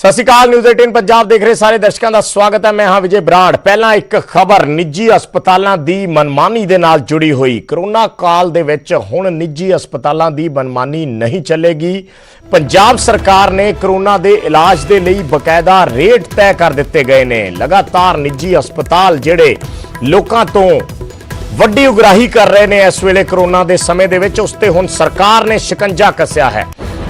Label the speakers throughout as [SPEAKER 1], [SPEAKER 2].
[SPEAKER 1] सत श्री अकाल। न्यूज़ 18 पंजाब देख रहे सारे दर्शकों का स्वागत है। मैं हाँ विजय बराड़। पहला एक खबर निजी अस्पतालों की मनमानी दे नाल जुड़ी हुई। कोरोना काल दे विच हुण निजी अस्पतालों की मनमानी नहीं चलेगी। पंजाब सरकार ने कोरोना के इलाज के लिए बकायदा रेट तय कर दिते गए ने। लगातार निजी अस्पताल जिहड़े लोकां तो वड्डी उगराही कर रहे हैं इस वेले कोरोना के समय दे विच, उस ते हुण सरकार ने शिकंजा कसिया है।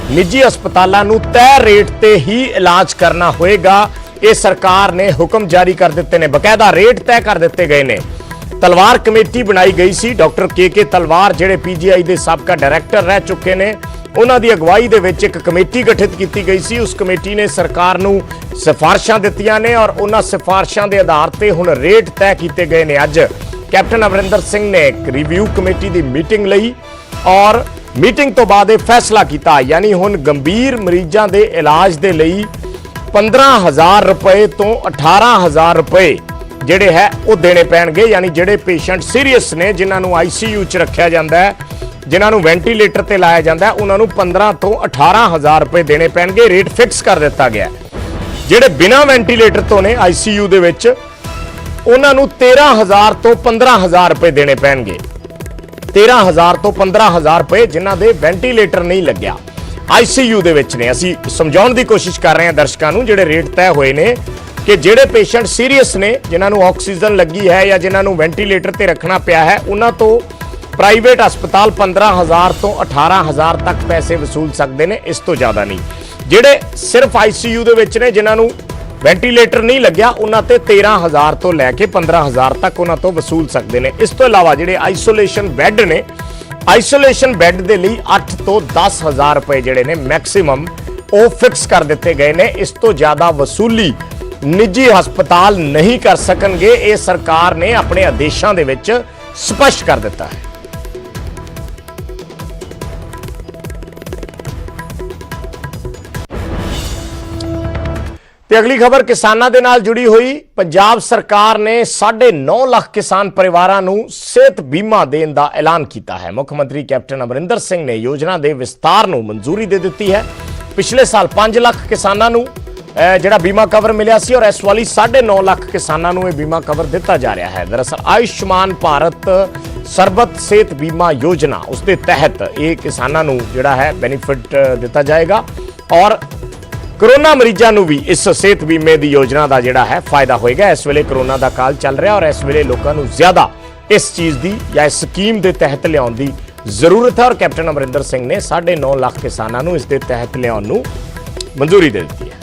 [SPEAKER 1] निजी अस्पतालों नूं तय रेट ते ही इलाज करना होएगा। ये सरकार ने हुक्म जारी कर दिते ने, बकायदा रेट तय कर दिते गए ने। तलवार कमेटी बनाई गई सी। डॉक्टर के तलवार जिहड़े पीजीआई के साबका डायरैक्टर रह चुके ने, उन्हां दी अगवाई दे विच एक कमेटी गठित की गई सी। उस कमेटी ने सरकार नूं सिफारिशां दित्तियां ने और उन्हां सिफारिशां दे आधार ते हुण रेट तय कीते गए ने। अज कैप्टन अमरिंदर सिंह ने एक रिव्यू कमेटी की मीटिंग लई और मीटिंग तो बाद फैसला किया, यानी हुण गंभीर मरीजों के इलाज के लिए 15,000 रुपए तो 18,000 रुपए जिहड़े है वो देने पैणगे। यानी जिहड़े पेशेंट सीरीयस ने, जिन्होंने ICU च रखा जाता है, जिन्होंने वेंटीलेटर पर लाया जाता है, उन्होंने 15 तो 18,000 रुपए देने पैणगे। रेट फिक्स कर दिता गया। जिहड़े बिना वेंटीलेटर तो ने ICU दे विच, उन्होंने 13,000 तो 15,000 रुपए देने पैणगे। 13,000 तो 15,000 रुपए जिन्हां दे वेंटीलेटर नहीं लग्या, ICU दे विच ने। असीं समझाउण दी कोशिश कर रहे हैं दर्शकों नूं। जिहड़े रेट तय होए ने कि जिहड़े पेशेंट सीरीयस ने, जिन्हां नूं ऑक्सीजन लगी है या जिन्हां नूं वेंटीलेटर ते रखना पिया है, उन्हां तो प्राइवेट अस्पताल 15,000 तो 18,000 तक पैसे वसूल सकते हैं, इस तो ज़्यादा नहीं। जिहड़े सिर्फ ICU दे विच ने, जिन्हां नूं वेंटीलेटर नहीं लग्या, उन्हां ते 13,000 तो लैके 15,000 तक उन्हां तो वसूल सकते हैं। इस तो इलावा जिहड़े आइसोलेशन बैड ने, आइसोलेशन बैड के लिए 8 तो 10,000 रुपए जिहड़े ने मैक्सीमम वो फिक्स कर दिते गए ने। इस तो ज़्यादा वसूली निजी हस्पताल नहीं कर सकणगे। ये सरकार ने अपने आदेशों के विच स्पष्ट कर दिता है। ते अगली खबर किसानों के नाल जुड़ी हुई। पंजाब सरकार ने 9.5 लाख किसान परिवारों नूं सेहत बीमा देने का ऐलान किया है। मुख्यमंत्री कैप्टन अमरिंदर सिंह ने योजना के विस्तार नूं मंजूरी दे दी है। पिछले साल 5 लाख किसानों नूं जिहड़ा बीमा कवर मिलिया सी और इस वाली 9.5 लाख किसानों नूं बीमा कवर दिता जा रहा है। दरअसल आयुष्मान भारत सरबत सेहत बीमा योजना, उसके तहत ये किसानों नूं जिहड़ा है बेनीफिट दिता जाएगा और कोरोना मरीजों को भी इस सेहत बीमे की योजना का जिहड़ा है फायदा होएगा। इस वेले कोरोना का काल चल रहा और इस वेले लोगों को ज्यादा इस चीज़ की या इस स्कीम के तहत लियाउण की जरूरत है और कैप्टन अमरिंदर सिंह ने 9.5 लाख किसानों को इसके तहत लियाउण नूं मंजूरी दे दी है।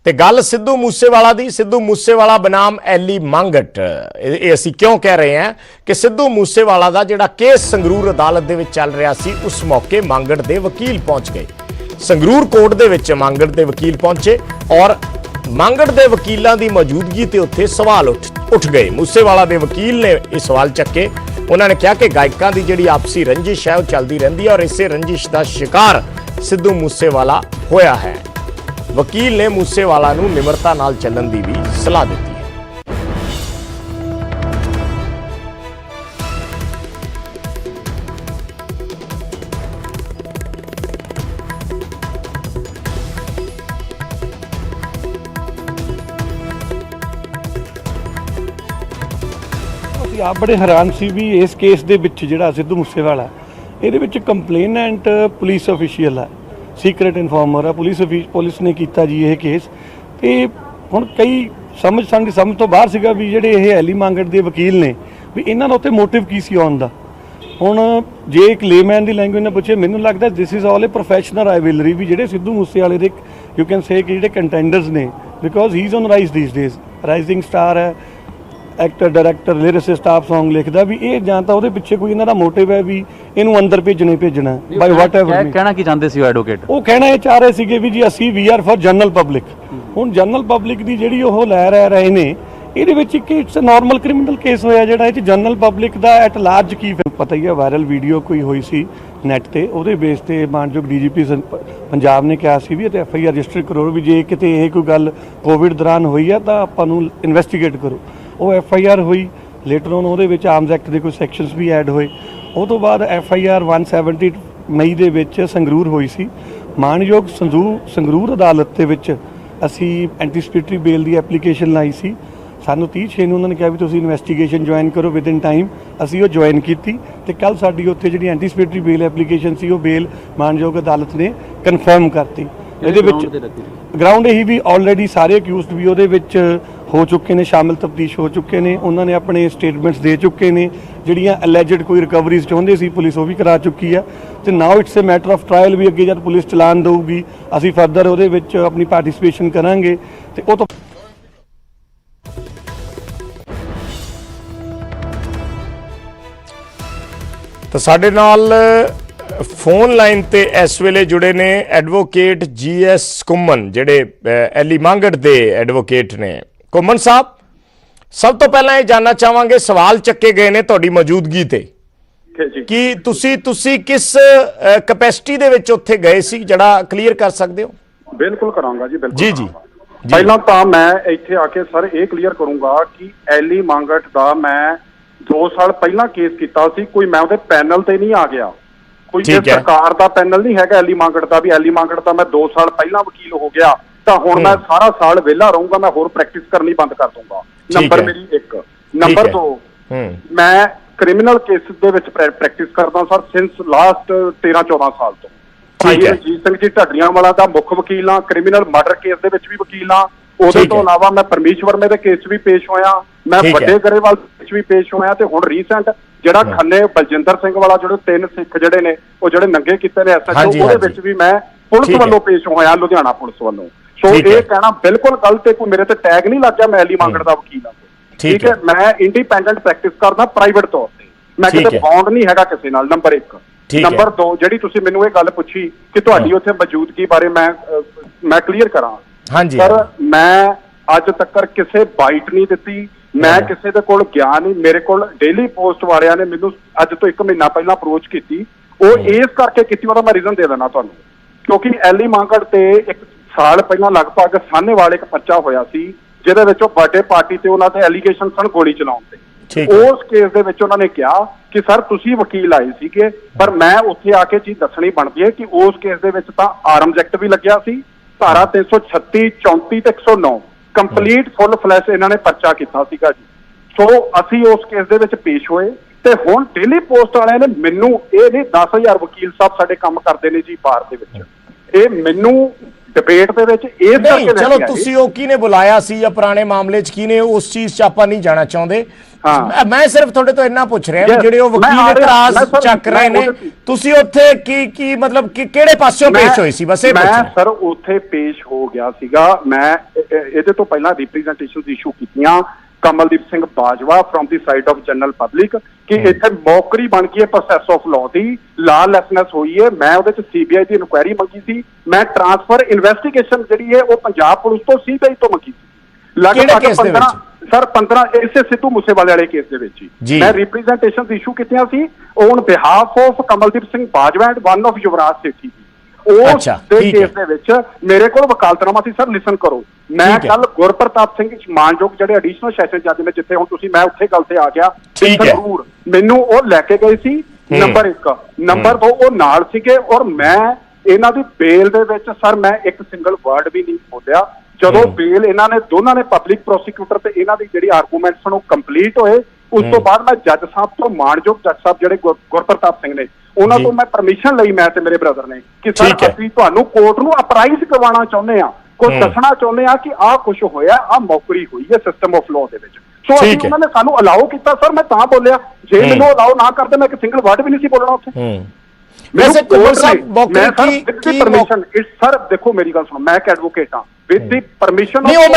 [SPEAKER 1] ते गल सिद्धू मूसेवाला दी। सिद्धू मूसेवाला बनाम एली मांगट। ये असीं क्यों कह रहे हैं कि सिद्धू मूसेवाला दा जिहड़ा केस संगरूर अदालत दे विच चल रहा सी, उस मौके मांगट दे वकील पहुंच गए। संगरूर कोर्ट दे विच मांगट दे वकील पहुंचे और मांगट दे वकीलों की मौजूदगी ते उत्थे सवाल उठ गए। मूसेवाला दे वकील ने ये सवाल चक्के। उन्होंने कहा कि गायकों की जिहड़ी आपसी रंजिश है वो चलती रहिंदी है और इसे रंजिश का शिकार सिद्धू मूसेवाला होया है। वकील ने मूसेवाला नूं निमरता नाल चलण दी भी सलाह दी है।
[SPEAKER 2] ਅਸੀਂ ਆਪ ਬੜੇ ਹੈਰਾਨ ਸੀ ਵੀ ਇਸ ਕੇਸ ਦੇ ਵਿੱਚ ਜਿਹੜਾ ਸਿੱਧੂ ਮੂਸੇਵਾਲਾ ਇਹਦੇ ਵਿੱਚ ਕੰਪਲੇਨੈਂਟ ਪੁਲਿਸ ਅਫੀਸ਼ੀਅਲ ਹੈ, सीक्रेट इन्फॉर्मर है। पुलिस ने किया जी ये केस तो हुण कई समझ तो बाहर सीगा भी जिहड़े ये एली मांगट के वकील ने भी इन्हां दा उत्ते मोटिव की सी आउण दा। हुण जे एक लेमैन की लैंगुएज ने पूछे, मैनूं लगदा this is all A professional rivalry भी जिहड़े सिद्धू मूसेवाले दे यू कैन से कि जिहड़े कंटेंडर्स ने, because he is on rise these days, rising star है, एक्टर डायरैक्टर लिरिसिस्ट आप सॉन्ग लिखदा भी ये जां तां उहदे पिछे कोई इन्हां दा मोटिव है भी इहनूं अंदर भेजना बाय व्हाटएवर। कहना की चाहते सी एडवोकेट? वो कहना ये चाह रहे सीगे भी जी असीं we are for general public. हुण जनरल पब्लिक दी जिहड़ी ओह लै रहे ने ਇਹਦੇ ਵਿੱਚ ਇੱਕ ਇਟਸ ਨਾਰਮਲ ਕ੍ਰਿਮੀਨਲ ਕੇਸ ਹੋਇਆ ਜਿਹੜਾ ਇਹ 'ਚ ਜਨਰਲ ਪਬਲਿਕ ਦਾ ਐਟ ਲਾਰਜ ਕੀ ਪਤਾ ਹੀ ਹੈ। ਵਾਇਰਲ ਵੀਡੀਓ ਕੋਈ ਹੋਈ ਸੀ ਨੈੱਟ ਤੇ, ਉਹਦੇ ਬੇਸ ਤੇ ਮਾਨਯੋਗ DGP ਪੰਜਾਬ ਨੇ ਕਿਹਾ ਸੀ ਵੀ ਤੇ FIR ਰਜਿਸਟਰ ਕਰੋ ਵੀ ਜੇ ਕਿਤੇ ਇਹ ਕੋਈ ਗੱਲ ਕੋਵਿਡ ਦੌਰਾਨ ਹੋਈ ਹੈ ਤਾਂ ਆਪਾਂ ਨੂੰ ਇਨਵੈਸਟੀਗੇਟ ਕਰੋ। ਉਹ FIR ਹੋਈ। ਲੇਟਰ ਔਨ ਉਹਦੇ ਵਿੱਚ ਆਰਮਸ ਐਕਟ ਦੇ ਕੋਈ ਸੈਕਸ਼ਨਸ ਵੀ ਐਡ ਹੋਏ। ਉਹ ਤੋਂ ਬਾਅਦ FIR 170 ਮਈ ਦੇ ਵਿੱਚ ਸੰਗਰੂਰ ਹੋਈ ਸੀ। ਮਾਣਯੋਗ ਸੰਗਰੂਰ ਅਦਾਲਤ ਦੇ ਵਿੱਚ ਅਸੀਂ ਐਂਟੀਸਪੇਟਰੀ ਬੇਲ ਦੀ ਐਪਲੀਕੇਸ਼ਨ ਲਾਈ ਸੀ। ਸਾਨੂੰ 30/6 ਨੂੰ ਉਹਨਾਂ ਨੇ ਕਿਹਾ ਵੀ ਤੁਸੀਂ ਇਨਵੈਸਟੀਗੇਸ਼ਨ ਜੁਆਇਨ ਕਰੋ ਵਿਦਿਨ ਟਾਈਮ। ਅਸੀਂ ਉਹ ਜੁਆਇਨ ਕੀਤੀ ਤੇ ਕੱਲ ਸਾਡੀ ਉੱਥੇ ਜਿਹੜੀ ਐਂਟੀਸਪੇਟਰੀ ਬੇਲ ਐਪਲੀਕੇਸ਼ਨ ਸੀ ਉਹ ਬੇਲ ਮਾਣਯੋਗ ਅਦਾਲਤ ਨੇ ਕਨਫਰਮ ਕਰਤੀ। ਇਹਦੇ ਵਿੱਚ ਗਰਾਊਂਡ ਇਹੀ ਵੀ ਆਲਰੇਡੀ ਸਾਰੇ ਅਕਿਊਜ਼ਡ ਵੀ ਉਹਦੇ ਵਿੱਚ ਹੋ ਚੁੱਕੇ ਨੇ, ਸ਼ਾਮਿਲ ਤਫਤੀਸ਼ ਹੋ ਚੁੱਕੇ ਨੇ, ਉਹਨਾਂ ਨੇ ਆਪਣੇ ਸਟੇਟਮੈਂਟਸ ਦੇ ਚੁੱਕੇ ਨੇ। ਜਿਹੜੀਆਂ ਅਲੈਜਡ ਕੋਈ ਰਿਕਵਰੀਜ਼ ਚਾਹੁੰਦੇ ਸੀ ਪੁਲਿਸ ਉਹ ਵੀ ਕਰਾ ਚੁੱਕੀ ਆ ਤੇ now it's a matter of trial ਵੀ ਅੱਗੇ ਜਦ ਪੁਲਿਸ ਚਲਾਨ ਦਊਗੀ ਅਸੀਂ ਫਰਦਰ ਉਹਦੇ ਵਿੱਚ ਆਪਣੀ ਪਾਰਟਿਸਿਪੇਸ਼ਨ ਕਰਾਂਗੇ ਤੇ ਉਹ ਤੋਂ
[SPEAKER 1] ਤਾਂ ਸਾਡੇ ਨਾਲ ਫੋਨ ਲਾਈਨ ਤੇ ਇਸ ਵੇਲੇ ਜੁੜੇ ਨੇ ਐਡਵੋਕੇਟ GS ਕੁੰਮਨ, ਜਿਹੜੇ ਐਲੀ ਮੰਗੜ ਦੇ ਐਡਵੋਕੇਟ ਨੇ। ਕੁੰਮਨ ਸਾਹਿਬ, ਸਭ ਤੋਂ ਪਹਿਲਾਂ ਇਹ ਜਾਨਣਾ ਚਾਹਾਂਗੇ, ਸਵਾਲ ਚੱਕੇ ਗਏ ਨੇ ਤੁਹਾਡੀ ਮੌਜੂਦਗੀ ਤੇ ਕਿ ਤੁਸੀਂ ਕਿਸ ਕੈਪੈਸਿਟੀ ਦੇ ਵਿੱਚ ਉੱਥੇ ਗਏ ਸੀ, ਜਿਹੜਾ ਕਲੀਅਰ ਕਰ ਸਕਦੇ ਹੋ?
[SPEAKER 3] ਬਿਲਕੁਲ ਕਰਾਂਗਾ ਜੀ, ਬਿਲਕੁਲ
[SPEAKER 1] ਜੀ।
[SPEAKER 3] ਪਹਿਲਾਂ ਤਾਂ ਮੈਂ ਇੱਥੇ ਆ ਕੇ ਸਰ ਇਹ ਕਲੀਅਰ ਕਰੂੰਗਾ ਕਿ ਐਲੀ ਮੰਗਟ ਦਾ ਮੈਂ 2 ਸਾਲ ਪਹਿਲਾਂ ਕੇਸ ਕੀਤਾ ਸੀ। ਕੋਈ ਮੈਂ ਉਹਦੇ ਪੈਨਲ ਤੇ ਨਹੀਂ ਆ ਗਿਆ, ਕੋਈ ਸਰਕਾਰ ਦਾ ਪੈਨਲ ਨਹੀਂ ਹੈਗਾ ਐਲੀ ਮੰਗਟ ਦਾ ਵੀ ਐਲੀ ਮੰਗਟ ਦਾ ਮੈਂ 2 ਸਾਲ ਪਹਿਲਾਂ ਵਕੀਲ ਹੋ ਗਿਆ ਤਾਂ ਹੁਣ ਮੈਂ ਸਾਰਾ ਸਾਲ ਵਿਹਲਾ ਰਹੂੰਗਾ, ਮੈਂ ਹੋਰ ਪ੍ਰੈਕਟਿਸ ਕਰਨੀ ਬੰਦ ਕਰ ਦੂੰਗਾ। ਨੰਬਰ ਮੇਰੀ 1। ਨੰਬਰ 2, ਮੈਂ ਕ੍ਰਿਮੀਨਲ ਕੇਸਿਸ ਦੇ ਵਿੱਚ ਪ੍ਰੈਕਟਿਸ ਕਰਦਾ ਸਰ ਸਿੰਸ ਲਾਸਟ 13-14 ਸਾਲ ਤੋਂ। ਭਾਈ ਰਣਜੀਤ ਸਿੰਘ ਜੀ ਢੱਡਰੀਆਂ ਵਾਲਾ ਦਾ ਮੁੱਖ ਵਕੀਲ ਆ, ਕ੍ਰਿਮੀਨਲ ਮਰਡਰ ਕੇਸ ਦੇ ਵਿੱਚ ਵੀ ਵਕੀਲ ਆ। ਉਹਦੇ ਤੋਂ ਇਲਾਵਾ ਮੈਂ ਪਰਮੇਸ਼ ਵਰਮੇ ਦੇ ਕੇਸ 'ਚ ਵੀ ਪੇਸ਼ ਹੋਇਆ, ਮੈਂ ਵੱਡੇ ਗਰੇਵਾਲ ਵਿੱਚ ਵੀ ਪੇਸ਼ ਹੋਇਆ ਤੇ ਹੁਣ ਰੀਸੈਂਟ ਜਿਹੜਾ ਖੰਨੇ ਬਲਜਿੰਦਰ ਸਿੰਘ ਵਾਲਾ ਜਿਹੜੇ 3 ਸਿੱਖ ਜਿਹੜੇ ਨੇ ਉਹ ਜਿਹੜੇ ਨੰਗੇ ਕੀਤੇ ਨੇ SHO ਉਹਦੇ ਵਿੱਚ ਵੀ ਮੈਂ ਪੁਲਿਸ ਵੱਲੋਂ ਪੇਸ਼ ਹੋਇਆ, ਲੁਧਿਆਣਾ ਪੁਲਿਸ ਵੱਲੋਂ। ਸੋ ਇਹ ਕਹਿਣਾ ਬਿਲਕੁਲ ਗਲਤ ਹੈ, ਕੋਈ ਮੇਰੇ ਤੇ ਟੈਗ ਨਹੀਂ ਲੱਗ ਗਿਆ ਮੈਂ ਐਲੀ ਮੰਗੜ ਦਾ ਵਕੀਲ ਆ। ਠੀਕ ਹੈ, ਮੈਂ ਇੰਡੀਪੈਂਡੈਂਟ ਪ੍ਰੈਕਟਿਸ ਕਰਦਾ ਪ੍ਰਾਈਵੇਟ ਤੌਰ ਤੇ, ਮੈਂ ਕਿਤੇ ਬੌਂਡ ਨਹੀਂ ਹੈਗਾ ਕਿਸੇ ਨਾਲ। ਨੰਬਰ 1। ਨੰਬਰ 2, ਜਿਹੜੀ ਤੁਸੀਂ ਮੈਨੂੰ ਇਹ ਗੱਲ ਪੁੱਛੀ ਕਿ ਤੁਹਾਡੀ ਉੱਥੇ ਮੌਜੂਦਗੀ ਬਾਰੇ ਮੈਂ ਕਲੀਅਰ ਕਰਾਂ। ਸਰ ਮੈਂ ਅੱਜ ਤੱਕ ਕਿਸੇ ਬਾਈਟ ਨਹੀਂ ਦਿੱਤੀ, ਮੈਂ ਕਿਸੇ ਦੇ ਕੋਲ ਗਿਆ ਨਹੀਂ। ਮੇਰੇ ਕੋਲ ਡੇਲੀ ਪੋਸਟ ਵਾਲਿਆਂ ਨੇ ਮੈਨੂੰ ਅੱਜ ਤੋਂ 1 ਮਹੀਨਾ ਪਹਿਲਾਂ ਅਪਰੋਚ ਕੀਤੀ, ਉਹ ਇਸ ਕਰਕੇ ਕੀਤੀ, ਉਹਦਾ ਮੈਂ ਰੀਜ਼ਨ ਦੇ ਦੇਣਾ ਤੁਹਾਨੂੰ। ਕਿਉਂਕਿ ਐਲੀ ਮੰਗੜ ਤੇ 1 ਸਾਲ ਪਹਿਲਾਂ ਲਗਭਗ ਸਾਹਨੇਵਾਲ ਇੱਕ ਪਰਚਾ ਹੋਇਆ ਸੀ ਜਿਹਦੇ ਵਿੱਚ ਉਹ ਬਰਥਡੇ ਪਾਰਟੀ ਤੇ ਉਹਨਾਂ ਤੇ ਐਲੀਗੇਸ਼ਨ ਸਨ ਗੋਲੀ ਚਲਾਉਣ ਤੇ। ਉਸ ਕੇਸ ਦੇ ਵਿੱਚ ਉਹਨਾਂ ਨੇ ਕਿਹਾ ਕਿ ਸਰ ਤੁਸੀਂ ਵਕੀਲ ਆਏ ਸੀਗੇ, ਪਰ ਮੈਂ ਉੱਥੇ ਆ ਕੇ ਚੀਜ਼ ਦੱਸਣੀ ਬਣਦੀ ਹੈ ਕਿ ਉਸ ਕੇਸ ਦੇ ਵਿੱਚ ਤਾਂ ਆਰਮਜ਼ ਐਕਟ ਵੀ ਲੱਗਿਆ ਸੀ, ਧਾਰਾ 336, 34 ਤੇ 109 ਕੰਪਲੀਟ ਫੁੱਲ ਫਲੈਸ਼ ਇਹਨਾਂ ਨੇ ਪਰਚਾ ਕੀਤਾ ਸੀਗਾ ਜੀ। ਸੋ ਅਸੀਂ ਉਸ ਕੇਸ ਦੇ ਵਿੱਚ ਪੇਸ਼ ਹੋਏ ਤੇ ਹੁਣ ਡੇਲੀ ਪੋਸਟ ਵਾਲਿਆਂ ਨੇ ਮੈਨੂੰ ਇਹ ਨਹੀਂ 10,000 ਵਕੀਲ ਸਾਹਿਬ ਸਾਡੇ ਕੰਮ ਕਰਦੇ ਨੇ ਜੀ ਬਾਰ ਦੇ ਵਿੱਚ, ਇਹ ਮੈਨੂੰ ਡਿਬੇਟ ਦੇ ਵਿੱਚ ਇਸ ਕਰਕੇ
[SPEAKER 1] ਚਲੋ ਤੁਸੀਂ ਉਹ ਕਿਹਨੇ ਬੁਲਾਇਆ ਸੀ ਜਾਂ ਪੁਰਾਣੇ ਮਾਮਲੇ 'ਚ ਕਿਹਨੇ, ਉਸ ਚੀਜ਼ 'ਚ ਆਪਾਂ ਨਹੀਂ ਜਾਣਾ ਚਾਹੁੰਦੇ। ਮੈਂ ਸਿਰਫ ਤੁਹਾਡੇ ਤੋਂ ਇੰਨਾ ਪੁੱਛ ਰਿਹਾ ਵੀ ਜਿਹੜੇ ਉਹ ਵਕੀਲ ਇਤਰਾਜ਼ ਚੱਕ ਰਹੇ ਨੇ, ਤੁਸੀਂ ਉੱਥੇ ਕੀ ਮਤਲਬ ਕਿ ਕਿਹੜੇ ਪਾਸਿਓਂ ਪੇਸ਼ ਹੋਏ ਸੀ? ਬਸ ਇਹ
[SPEAKER 3] ਮੈਂ ਸਰ ਉੱਥੇ ਪੇਸ਼ ਹੋ ਗਿਆ ਸੀਗਾ। ਮੈਂ ਇਹਦੇ ਤੋਂ ਪਹਿਲਾਂ ਰਿਪਰੈਜ਼ੈਂਟੇਸ਼ਨਸ ਇਸ਼ੂ ਕੀਤੀਆਂ Kamaldeep Singh Bajwa from the side of general public ਕਿ ਇੱਥੇ ਮੌਕਰੀ ਬਣ ਗਈ ਹੈ ਪ੍ਰੋਸੈਸ ਆਫ ਲਾਅ ਦੀ, ਲਾਲੈਸਨੈਸ ਹੋਈ ਹੈ। ਮੈਂ ਉਹਦੇ 'ਚ CBI ਦੀ ਇਨਕੁਆਇਰੀ ਮੰਗੀ ਸੀ, ਮੈਂ ਟ੍ਰਾਂਸਫਰ ਇਨਵੈਸਟੀਗੇਸ਼ਨ ਜਿਹੜੀ ਹੈ ਉਹ ਪੰਜਾਬ ਪੁਲਿਸ ਤੋਂ CBI ਤੋਂ ਮੰਗੀ ਸੀ। ਲਗਭਗ 15 ਇਸੇ ਸਿੱਧੂ ਮੂਸੇਵਾਲੇ ਵਾਲੇ ਕੇਸ ਦੇ ਵਿੱਚ ਹੀ ਮੈਂ ਰਿਪਰੈਜ਼ੈਂਟੇਸ਼ਨਸ ਇਸ਼ੂ ਕੀਤੀਆਂ ਸੀ on behalf of Kamaldeep Singh Bajwa and one of Yuvraj Sethi. ਉਸ ਦੇ ਕੇਸ ਦੇ ਵਿੱਚ ਮੇਰੇ ਕੋਲ ਵਕਾਲਤਨਾਮਾ ਸੀ। ਸਰ ਲਿਸਨ ਕਰੋ, ਮੈਂ ਕੱਲ ਗੁਰਪ੍ਰਤਾਪ ਸਿੰਘ ਮਾਨਯੋਗ ਜਿਹੜੇ ਐਡੀਸ਼ਨਲ ਸੈਸ਼ਨ ਜੱਜ ਨੇ ਜਿੱਥੇ ਹੁਣ ਤੁਸੀਂ ਮੈਂ ਉੱਥੇ ਗੱਲ ਤੇ ਆ ਗਿਆ ਜ਼ਰੂਰ, ਮੈਨੂੰ ਉਹ ਲੈ ਕੇ ਗਏ ਸੀ। ਨੰਬਰ 1। ਨੰਬਰ 2, ਉਹ ਨਾਲ ਸੀਗੇ ਔਰ ਮੈਂ ਇਹਨਾਂ ਦੀ ਬੇਲ ਦੇ ਵਿੱਚ ਸਰ ਮੈਂ ਇੱਕ ਸਿੰਗਲ ਵਰਡ ਵੀ ਨਹੀਂ ਬੋਲਿਆ। ਜਦੋਂ ਬੇਲ ਇਹਨਾਂ ਨੇ ਦੋਨਾਂ ਨੇ ਪਬਲਿਕ ਪ੍ਰੋਸੀਕਿਊਟਰ ਤੇ ਇਹਨਾਂ ਦੀ ਜਿਹੜੀ ਆਰਗੂਮੈਂਟਸ ਨੂੰ ਕੰਪਲੀਟ ਹੋਏ, ਉਸ ਤੋਂ ਬਾਅਦ ਮੈਂ ਜੱਜ ਸਾਹਿਬ ਤੋਂ ਮਾਨਯੋਗ ਜੱਜ ਸਾਹਿਬ ਜਿਹੜੇ ਗੁਰਪ੍ਰਤਾਪ ਸਿੰਘ ਨੇ ਉਹਨਾਂ ਤੋਂ ਮੈਂ ਪਰਮਿਸ਼ਨ ਲਈ, ਮੈਂ ਤੇ ਮੇਰੇ ਬ੍ਰਦਰ ਨੇ, ਕਿ ਸਰ ਅਸੀਂ ਤੁਹਾਨੂੰ ਕੋਰਟ ਨੂੰ ਅਪਰਾਈਜ਼ ਕਰਵਾਉਣਾ ਚਾਹੁੰਦੇ ਆ, ਕੋਈ ਦੱਸਣਾ ਚਾਹੁੰਦੇ ਆ ਕਿ ਆਹ ਕੁਝ ਹੋਇਆ, ਆਹ ਮੌਕਰੀ ਹੋਈ ਹੈ ਸਿਸਟਮ ਆਫ ਲਾਅ ਦੇ ਵਿੱਚ। ਸੋ ਅਸੀਂ ਉਹਨਾਂ ਨੇ ਸਾਨੂੰ ਅਲਾਓ ਕੀਤਾ ਸਰ, ਮੈਂ ਤਾਂ ਬੋਲਿਆ, ਜੇ ਮੈਨੂੰ ਅਲਾਓ ਨਾ ਕਰਦੇ ਮੈਂ ਇੱਕ ਸਿੰਗਲ ਵਰਡ ਵੀ ਨਹੀਂ ਸੀ ਬੋਲਣਾ ਉੱਥੇ।
[SPEAKER 1] ਵੈਸੇ ਕੁਮਾਰ ਸਾਹਿਬ
[SPEAKER 3] ਪਰਮਿਸ਼ਨ ਸਰ ਦੇਖੋ ਮੇਰੀ ਗੱਲ ਸੁਣੋ, ਮੈਂ ਇੱਕ ਐਡਵੋਕੇਟ ਹਾਂ ਵਿਦ ਦੀ ਪਰਮਿਸ਼ਨ।
[SPEAKER 1] ਨਹੀਂ ਉਹ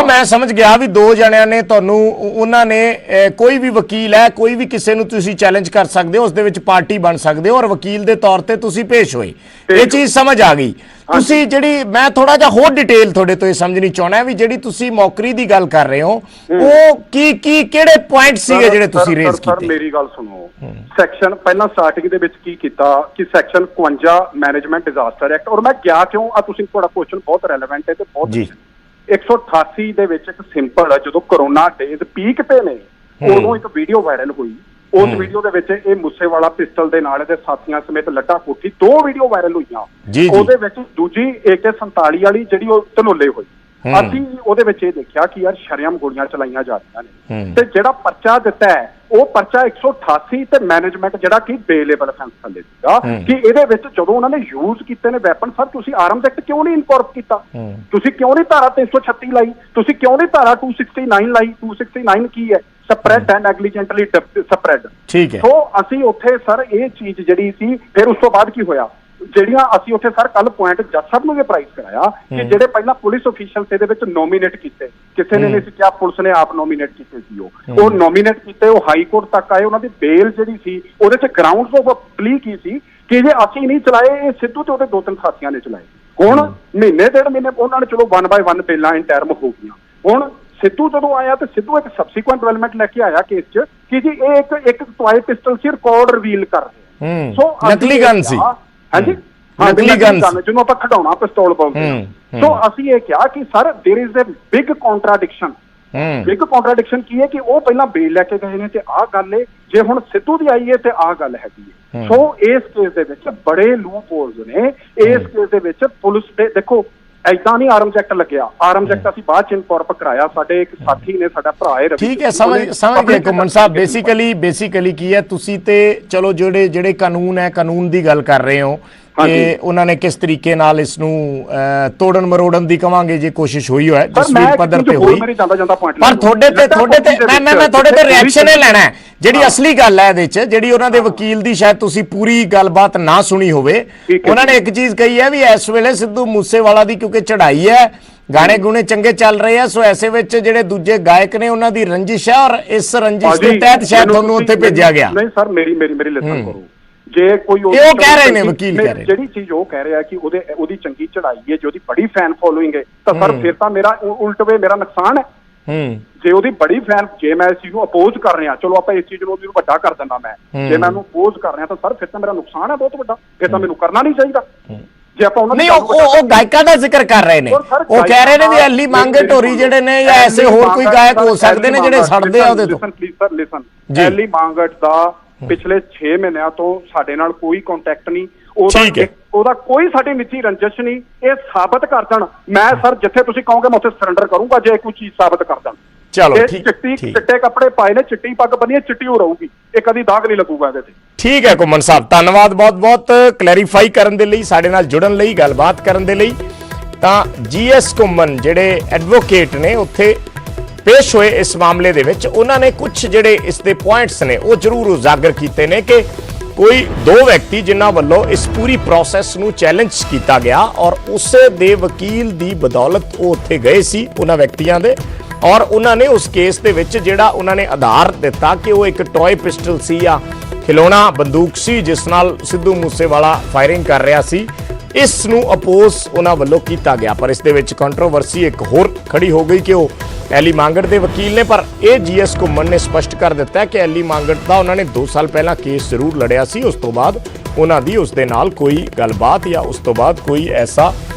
[SPEAKER 1] ਮੈਂ ਸਮਝ ਗਿਆ ਵੀ 2 ਜਣਿਆਂ ਨੇ ਤੁਹਾਨੂੰ, ਉਹਨਾਂ ਨੇ ਕੋਈ ਵੀ ਵਕੀਲ ਹੈ, ਕੋਈ ਵੀ ਕਿਸੇ ਨੂੰ ਤੁਸੀਂ ਚੈਲੰਜ ਕਰ ਸਕਦੇ ਹੋ, ਉਸ ਦੇ ਵਿੱਚ ਪਾਰਟੀ ਬਣ ਸਕਦੇ ਹੋ ਔਰ ਵਕੀਲ ਦੇ ਤੌਰ ਤੇ ਤੁਸੀਂ ਪੇਸ਼ ਹੋਏ, ਇਹ ਚੀਜ਼ ਸਮਝ ਆ ਗਈ। ਤੁਸੀਂ ਜਿਹੜੀ ਮੈਂ ਥੋੜਾ ਜਿਹਾ ਹੋਰ ਡਿਟੇਲ ਤੁਹਾਡੇ ਤੋਂ ਇਹ ਸਮਝਣੀ ਚਾਹੁੰਦਾ ਵੀ ਜਿਹੜੀ ਤੁਸੀਂ ਮੌਕਰੀ ਦੀ ਗੱਲ ਕਰ ਰਹੇ ਹੋ ਉਹ ਕਿਹੜੇ ਪੁਆਇੰਟ ਸੀਗੇ ਜਿਹੜੇ ਤੁਸੀਂ ਰੇਜ਼ ਕੀਤੇ?
[SPEAKER 3] ਸਰ ਮੇਰੀ ਗੱਲ ਸੁਣੋ, ਸੈਕਸ਼ਨ ਪਹਿਲਾਂ ਸਟਾਰਟਿੰਗ ਦੇ ਵਿੱਚ ਕੀ ਕੀਤਾ ਕਿ ਸੈਕਸ਼ਨ 52 ਮੈਨੇਜਮੈਂਟ ਡਿਜ਼ਾਸਟਰ ਐਕਟ, ਔਰ ਮੈਂ ਗਿਆ ਕਿਉਂ ਆ, ਤੁਸੀਂ ਤੁਹਾਡਾ ਕੁਐਸਚਨ ਬਹੁਤ ਰੈਲੇਵੈਂਟ ਹੈ ਤੇ ਬਹੁਤ 188 ਦੇ ਵਿੱਚ ਇੱਕ ਸਿੰਪਲ, ਜਦੋਂ ਕਰੋਨਾ ਡੇਜ਼ ਪੀਕ ਤੇ ਨੇ ਉਦੋਂ ਇੱਕ ਵੀਡੀਓ ਵਾਇਰਲ ਹੋਈ ਉਸ ਵੀਡੀਓ ਦੇ ਵਿੱਚ ਇਹ ਮੂਸੇਵਾਲਾ ਪਿਸਟਲ ਦੇ ਨਾਲ ਇਹਦੇ ਸਾਥੀਆਂ ਸਮੇਤ ਲੱਡਾ ਕੋਠੀ 2 ਵੀਡੀਓ ਵਾਇਰਲ ਹੋਈਆਂ। ਉਹਦੇ ਵਿੱਚ ਦੂਜੀ AK-47 ਵਾਲੀ ਜਿਹੜੀ ਉਹ ਧਨੋਲੇ ਹੋਈ। ਅਸੀਂ ਉਹਦੇ ਵਿੱਚ ਇਹ ਦੇਖਿਆ ਕਿ ਯਾਰ ਸ਼ਰੇਆਮ ਗੋਲੀਆਂ ਚਲਾਈਆਂ ਜਾ ਰਹੀਆਂ ਨੇ ਤੇ ਜਿਹੜਾ ਪਰਚਾ ਦਿੱਤਾ ਹੈ ਉਹ ਪਰਚਾ 188 ਤੇ ਮੈਨੇਜਮੈਂਟ ਜਿਹੜਾ ਕਿ ਬੇਲੇਬਲ ਅਫੈਂਸ ਥੱਲੇ ਸੀਗਾ ਕਿ ਇਹਦੇ ਵਿੱਚ ਜਦੋਂ ਉਹਨਾਂ ਨੇ ਯੂਜ਼ ਕੀਤੇ ਨੇ ਵੈਪਨ, ਸਰ ਤੁਸੀਂ ਆਰਮਸ ਐਕਟ ਕਿਉਂ ਨਹੀਂ ਇਨਕੋਰਪੋਰੇਟ ਕੀਤਾ? ਤੁਸੀਂ ਕਿਉਂ ਨਹੀਂ ਧਾਰਾ 336 ਲਾਈ? ਤੁਸੀਂ ਕਿਉਂ ਨਹੀਂ ਧਾਰਾ 269 ਲਾਈ? 269 ਕੀ ਹੈ? Spread and negligently spread.
[SPEAKER 1] ਠੀਕ ਹੈ।
[SPEAKER 3] ਸੋ ਅਸੀਂ ਉੱਥੇ ਸਰ ਇਹ ਚੀਜ਼ ਜਿਹੜੀ ਸੀ, ਫਿਰ ਉਸ ਤੋਂ ਬਾਅਦ ਕੀ ਹੋਇਆ, ਜਿਹੜੀਆਂ ਅਸੀਂ ਉੱਥੇ ਸਰ ਕੱਲ ਪੁਆਇੰਟ ਜੱਜ ਸਾਹਿਬ ਨੂੰ ਵੀ ਪ੍ਰਾਈਜ਼ ਕਰਾਇਆ ਕਿ ਜਿਹੜੇ ਪਹਿਲਾਂ ਪੁਲਿਸ ਅਫੀਸ਼ੀਅਲਸ ਇਹਦੇ ਵਿੱਚ ਨੋਮੀਨੇਟ ਕੀਤੇ, ਕਿਸੇ ਨੇ ਨਹੀਂ ਸੀ ਕਿਹਾ, ਪੁਲਿਸ ਨੇ ਆਪ ਨੋਮੀਨੇਟ ਕੀਤੇ ਸੀ। ਉਹ ਨੋਮੀਨੇਟ ਕੀਤੇ, ਉਹ ਹਾਈ ਕੋਰਟ ਤੱਕ ਆਏ, ਉਹਨਾਂ ਦੀ ਬੇਲ ਜਿਹੜੀ ਸੀ ਉਹਦੇ ਚ ਗਰਾਊਂਡਸ ਆਫ ਪਲੀ ਕੀ ਸੀ ਕਿ ਜੇ ਅਸੀਂ ਨਹੀਂ ਚਲਾਏ, ਇਹ ਸਿੱਧੂ ਤੇ ਉਹਦੇ 2-3 ਸਾਥੀਆਂ ਨੇ ਚਲਾਏ। ਹੁਣ ਮਹੀਨੇ 1.5 ਮਹੀਨੇ ਉਹਨਾਂ ਨੇ ਚਲੋ 1 ਬਾਏ 1 ਬੇਲਾਂ ਇਨ ਟਰਮ ਹੋ ਗਈਆਂ। ਹੁਣ ਸਿੱਧੂ ਜਦੋਂ ਆਇਆ ਤੇ ਸਿੱਧੂ ਇੱਕ ਸਬਸੀਕੁਐਂਟ ਡਿਵੈਲਪਮੈਂਟ ਲੈ ਕੇ ਆਇਆ ਕੇਸ 'ਚ ਕਿ ਜੀ ਇਹ ਇੱਕ ਟੋਏ ਪਿਸਟਲ ਸੀ, ਰਿਕਾਰਡ ਰਿਵੀਲ ਕਰ ਰਹੇ। ਸੋ
[SPEAKER 1] ਨਕਲੀ ਗਨ ਸੀ।
[SPEAKER 3] ਹਾਂਜੀ,
[SPEAKER 1] ਨਕਲੀ ਗਨ
[SPEAKER 3] ਜਿਹਨੂੰ ਆਪਾਂ ਖਿਡੌਣਾ ਪਿਸਤੌਲ ਬੋਲਦੇ ਹਾਂ। ਸੋ ਅਸੀਂ ਇਹ ਕਿਹਾ ਕਿ sir there is a big contradiction. Big contradiction ਕੀ ਹੈ ਕਿ ਉਹ ਪਹਿਲਾਂ ਬੇਲ ਲੈ ਕੇ ਗਏ ਨੇ ਤੇ ਆਹ ਗੱਲ ਹੈ, ਜੇ ਹੁਣ ਸਿੱਧੂ ਦੀ ਆਈ ਹੈ ਤੇ ਆਹ ਗੱਲ ਹੈਗੀ ਹੈ। ਸੋ ਇਸ ਕੇਸ ਦੇ ਵਿੱਚ ਬੜੇ ਲੂਪ ਹੋਲਸ ਨੇ। ਇਸ ਕੇਸ ਦੇ ਵਿੱਚ ਪੁਲਿਸ ਦੇ ਦੇਖੋ ਏਦਾਂ ਨਹੀਂ ਆਰਮਸ ਐਕਟ ਲੱਗਿਆ। ਆਰਮਸ ਐਕਟ ਅਸੀਂ ਬਾਅਦ ਚ ਇਨਕੋਰਪੋਰੇਟ ਕਰਾਇਆ। ਸਾਡੇ ਇੱਕ ਸਾਥੀ ਨੇ, ਸਾਡਾ ਭਰਾ ਹੈ ਰਵੀ।
[SPEAKER 1] ਠੀਕ ਹੈ, ਸਮਝ ਗਏ ਘੁੰਮਣ ਸਾਹਿਬ। ਬੇਸਿਕਲੀ ਕੀ ਹੈ, ਤੁਸੀਂ ਤੇ ਚਲੋ ਜਿਹੜੇ ਕਾਨੂੰਨ ਹੈ, ਕਾਨੂੰਨ ਦੀ ਗੱਲ ਕਰ ਰਹੇ ਹੋ ਕਿ ਉਹਨਾਂ ਨੇ ਕਿਸ ਤਰੀਕੇ ਨਾਲ ਇਸ ਨੂੰ ਤੋੜਨ ਮਰੋੜਨ ਦੀ ਕਵਾਂਗੇ ਜੇ ਕੋਸ਼ਿਸ਼ ਹੋਈ ਹੋਇਆ ਜਸਵੀਰ ਪੱਧਰ ਤੇ ਹੋਈ। ਪਰ ਤੁਹਾਡੇ ਤੇ ਮੈਂ ਤੁਹਾਡੇ ਤੇ ਰਿਐਕਸ਼ਨ ਹੀ ਲੈਣਾ ਹੈ। ਜਿਹੜੀ ਅਸਲੀ ਗੱਲ ਹੈ ਇਹਦੇ ਚ, ਜਿਹੜੀ ਉਹਨਾਂ ਦੇ ਵਕੀਲ ਦੀ ਸ਼ਾਇਦ ਤੁਸੀਂ ਪੂਰੀ ਗੱਲਬਾਤ ਨਾ ਸੁਣੀ ਹੋਵੇ, ਉਹਨਾਂ ਨੇ ਇੱਕ ਚੀਜ਼ ਕਹੀ ਹੈ ਵੀ ਇਸ ਵੇਲੇ ਸਿੱਧੂ ਮੂਸੇਵਾਲਾ ਦੀ ਕਿਉਂਕਿ ਚੜ੍ਹਾਈ ਹੈ, ਗਾਣੇ ਗੁਣੇ ਚੰਗੇ ਚੱਲ ਰਹੇ ਆ, ਸੋ ਐਸੇ ਵਿੱਚ ਜਿਹੜੇ ਦੂਜੇ ਗਾਇਕ ਨੇ ਉਹਨਾਂ ਦੀ ਰੰਜਿਸ਼ ਹੈ ਔਰ ਇਸ ਰੰਜਿਸ਼ ਦੇ ਤਹਿਤ ਸ਼ਾਇਦ ਤੁਹਾਨੂੰ ਉੱਥੇ ਭੇਜਿਆ ਗਿਆ।
[SPEAKER 3] ਨਹੀਂ ਸਰ, ਮੇਰੀ ਲਿਸਨ ਕਰੋ। ਜੇ ਕੋਈ
[SPEAKER 1] ਉਹ ਕਹਿ ਰਹੇ ਨੇ, ਵਕੀਲ ਕਹਿ ਰਹੇ,
[SPEAKER 3] ਜਿਹੜੀ ਚੀਜ਼ ਉਹ ਕਹਿ ਰਿਹਾ ਕਿ ਉਹਦੀ ਚੰਗੀ ਚੜ੍ਹਾਈ ਹੈ, ਜੇ ਉਹਦੀ ਬੜੀ ਫੈਨ ਫੋਲੋਇੰਗ ਹੈ, ਤਾਂ ਸਰ ਫਿਰ ਤਾਂ ਮੇਰਾ ਉਲਟਵੇ ਮੇਰਾ ਨੁਕਸਾਨ ਹੈ। ਜੇ ਉਹਦੀ ਬੜੀ ਫੈਨ, ਜੇ ਮੈਂ ਇਸ ਚੀਜ਼ ਨੂੰ ਅਪੋਜ਼ ਕਰ ਰਿਹਾ, ਚਲੋ ਆਪਾਂ ਇਸ ਚੀਜ਼ ਨੂੰ ਵੱਡਾ ਕਰ ਦਿੰਦਾ ਮੈਂ, ਜੇ ਮੈਂ ਉਹਨੂੰ ਅਪੋਜ਼ ਕਰ ਰਿਹਾ ਤਾਂ ਸਰ ਫਿਰ ਤਾਂ ਮੇਰਾ ਨੁਕਸਾਨ ਹੈ ਬਹੁਤ ਵੱਡਾ। ਫਿਰ ਤਾਂ ਮੈਨੂੰ ਕਰਨਾ ਨਹੀਂ ਚਾਹੀਦਾ। ਜੇ ਆਪਾਂ ਉਹਨਾਂ
[SPEAKER 1] ਨਹੀਂ, ਉਹ ਗਾਇਕਾਂ ਦਾ ਜ਼ਿਕਰ ਕਰ ਰਹੇ ਨੇ, ਉਹ ਕਹਿ ਰਹੇ ਨੇ ਵੀ ਐਲੀ ਮੰਗੇ ਢੋਰੀ ਜਿਹੜੇ ਨੇ ਜਾਂ ਐਸੇ ਹੋਰ ਕੋਈ ਗਾਇਕ ਹੋ ਸਕਦੇ ਨੇ ਜਿਹੜੇ ਸੜਦੇ ਆ ਉਹਦੇ ਤੋਂ।
[SPEAKER 3] Please sir listen, Elly Mangat ਦਾ ਪਿਛਲੇ 6 ਮਹੀਨਿਆਂ ਤੋਂ ਸਾਡੇ ਨਾਲ ਕੋਈ ਕੰਟੈਕਟ ਨਹੀਂ। ਉਹਦਾ ਕੋਈ ਸਾਡੀ ਨਿੱਜੀ ਰੰਜਿਸ਼ ਨਹੀਂ। ਇਹ ਸਾਬਤ ਕਰ ਦੇਣ, ਮੈਂ ਸਰ ਜਿੱਥੇ ਤੁਸੀਂ ਕਹੋਗੇ ਮੈਂ ਉੱਥੇ ਸਰੈਂਡਰ ਕਰੂੰਗਾ ਜੇ ਕੋਈ ਚੀਜ਼ ਸਾਬਤ ਕਰ ਦੇਣ।
[SPEAKER 1] ਚਲੋ
[SPEAKER 3] ਚਿੱਟੇ ਕੱਪੜੇ ਪਾਏ ਨੇ, ਚਿੱਟੀ ਪੱਗ ਬੰਨੀ, ਚਿੱਟੀ ਹੋ ਰਹੂਗੀ, ਇਹ ਕਦੀ ਦਾਗ ਨਹੀਂ ਲੱਗੂਗਾ ਇਹਦੇ ਤੇ।
[SPEAKER 1] ਠੀਕ ਹੈ ਘੁੰਮਣ ਸਾਹਿਬ, ਧੰਨਵਾਦ ਬਹੁਤ ਕਲੈਰੀਫਾਈ ਕਰਨ ਦੇ ਲਈ, ਸਾਡੇ ਨਾਲ ਜੁੜਨ ਲਈ, ਗੱਲਬਾਤ ਕਰਨ ਦੇ ਲਈ। ਤਾਂ GS ਘੁੰਮਣ ਜਿਹੜੇ ਐਡਵੋਕੇਟ ਨੇ ਉੱਥੇ ਪੇਸ਼ ਹੋਏ ਇਸ ਮਾਮਲੇ ਦੇ ਵਿੱਚ, ਉਹਨਾਂ ਨੇ ਕੁਝ ਜਿਹੜੇ ਇਸ ਦੇ ਪੁਆਇੰਟਸ ਨੇ ਉਹ ਜ਼ਰੂਰ ਉਜਾਗਰ ਕੀਤੇ ਨੇ ਕਿ ਕੋਈ 2 ਵਿਅਕਤੀ ਜਿਨ੍ਹਾਂ ਵੱਲੋਂ ਇਸ ਪੂਰੀ ਪ੍ਰੋਸੈਸ ਨੂੰ ਚੈਲੰਜ ਕੀਤਾ ਗਿਆ ਔਰ ਉਸੇ ਦੇ ਵਕੀਲ ਦੀ ਬਦੌਲਤ ਉਹ ਉੱਥੇ ਗਏ ਸੀ, ਉਹਨਾਂ ਵਿਅਕਤੀਆਂ ਦੇ, ਔਰ ਉਹਨਾਂ ਨੇ ਉਸ ਕੇਸ ਦੇ ਵਿੱਚ ਜਿਹੜਾ ਉਹਨਾਂ ਨੇ ਆਧਾਰ ਦਿੱਤਾ ਕਿ ਉਹ ਇੱਕ ਟੌਏ ਪਿਸਟਲ ਸੀ ਜਾਂ ਖਿਲੌਣਾ ਬੰਦੂਕ ਸੀ ਜਿਸ ਨਾਲ ਸਿੱਧੂ ਮੂਸੇਵਾਲਾ ਫਾਇਰਿੰਗ ਕਰ ਰਿਹਾ ਸੀ, ਇਸ ਨੂੰ ਅਪੋਜ਼ ਉਹਨਾਂ ਵੱਲੋਂ ਕੀਤਾ ਗਿਆ। ਪਰ ਇਸ ਦੇ ਵਿੱਚ ਕੰਟਰੋਵਰਸੀ ਇੱਕ ਹੋਰ ਖੜੀ ਹੋ ਗਈ ਕਿ ਉਹ ਐਲੀ ਮੰਗਟ ਦੇ ਵਕੀਲ ਨੇ, ਪਰ ਇਹ GS ਘੁੰਮਣ ਨੇ ਸਪਸ਼ਟ ਕਰ ਦਿੱਤਾ ਕਿ ਐਲੀ ਮੰਗਟ ਦਾ ਉਹਨਾਂ ਨੇ 2 ਸਾਲ ਪਹਿਲਾਂ ਕੇਸ ਜ਼ਰੂਰ ਲੜਿਆ ਸੀ, ਉਸ ਤੋਂ ਬਾਅਦ ਉਹਨਾਂ ਦੀ ਉਸ ਦੇ ਨਾਲ ਕੋਈ ਗੱਲਬਾਤ ਜਾਂ ਉਸ ਤੋਂ ਬਾਅਦ ਕੋਈ ਐਸਾ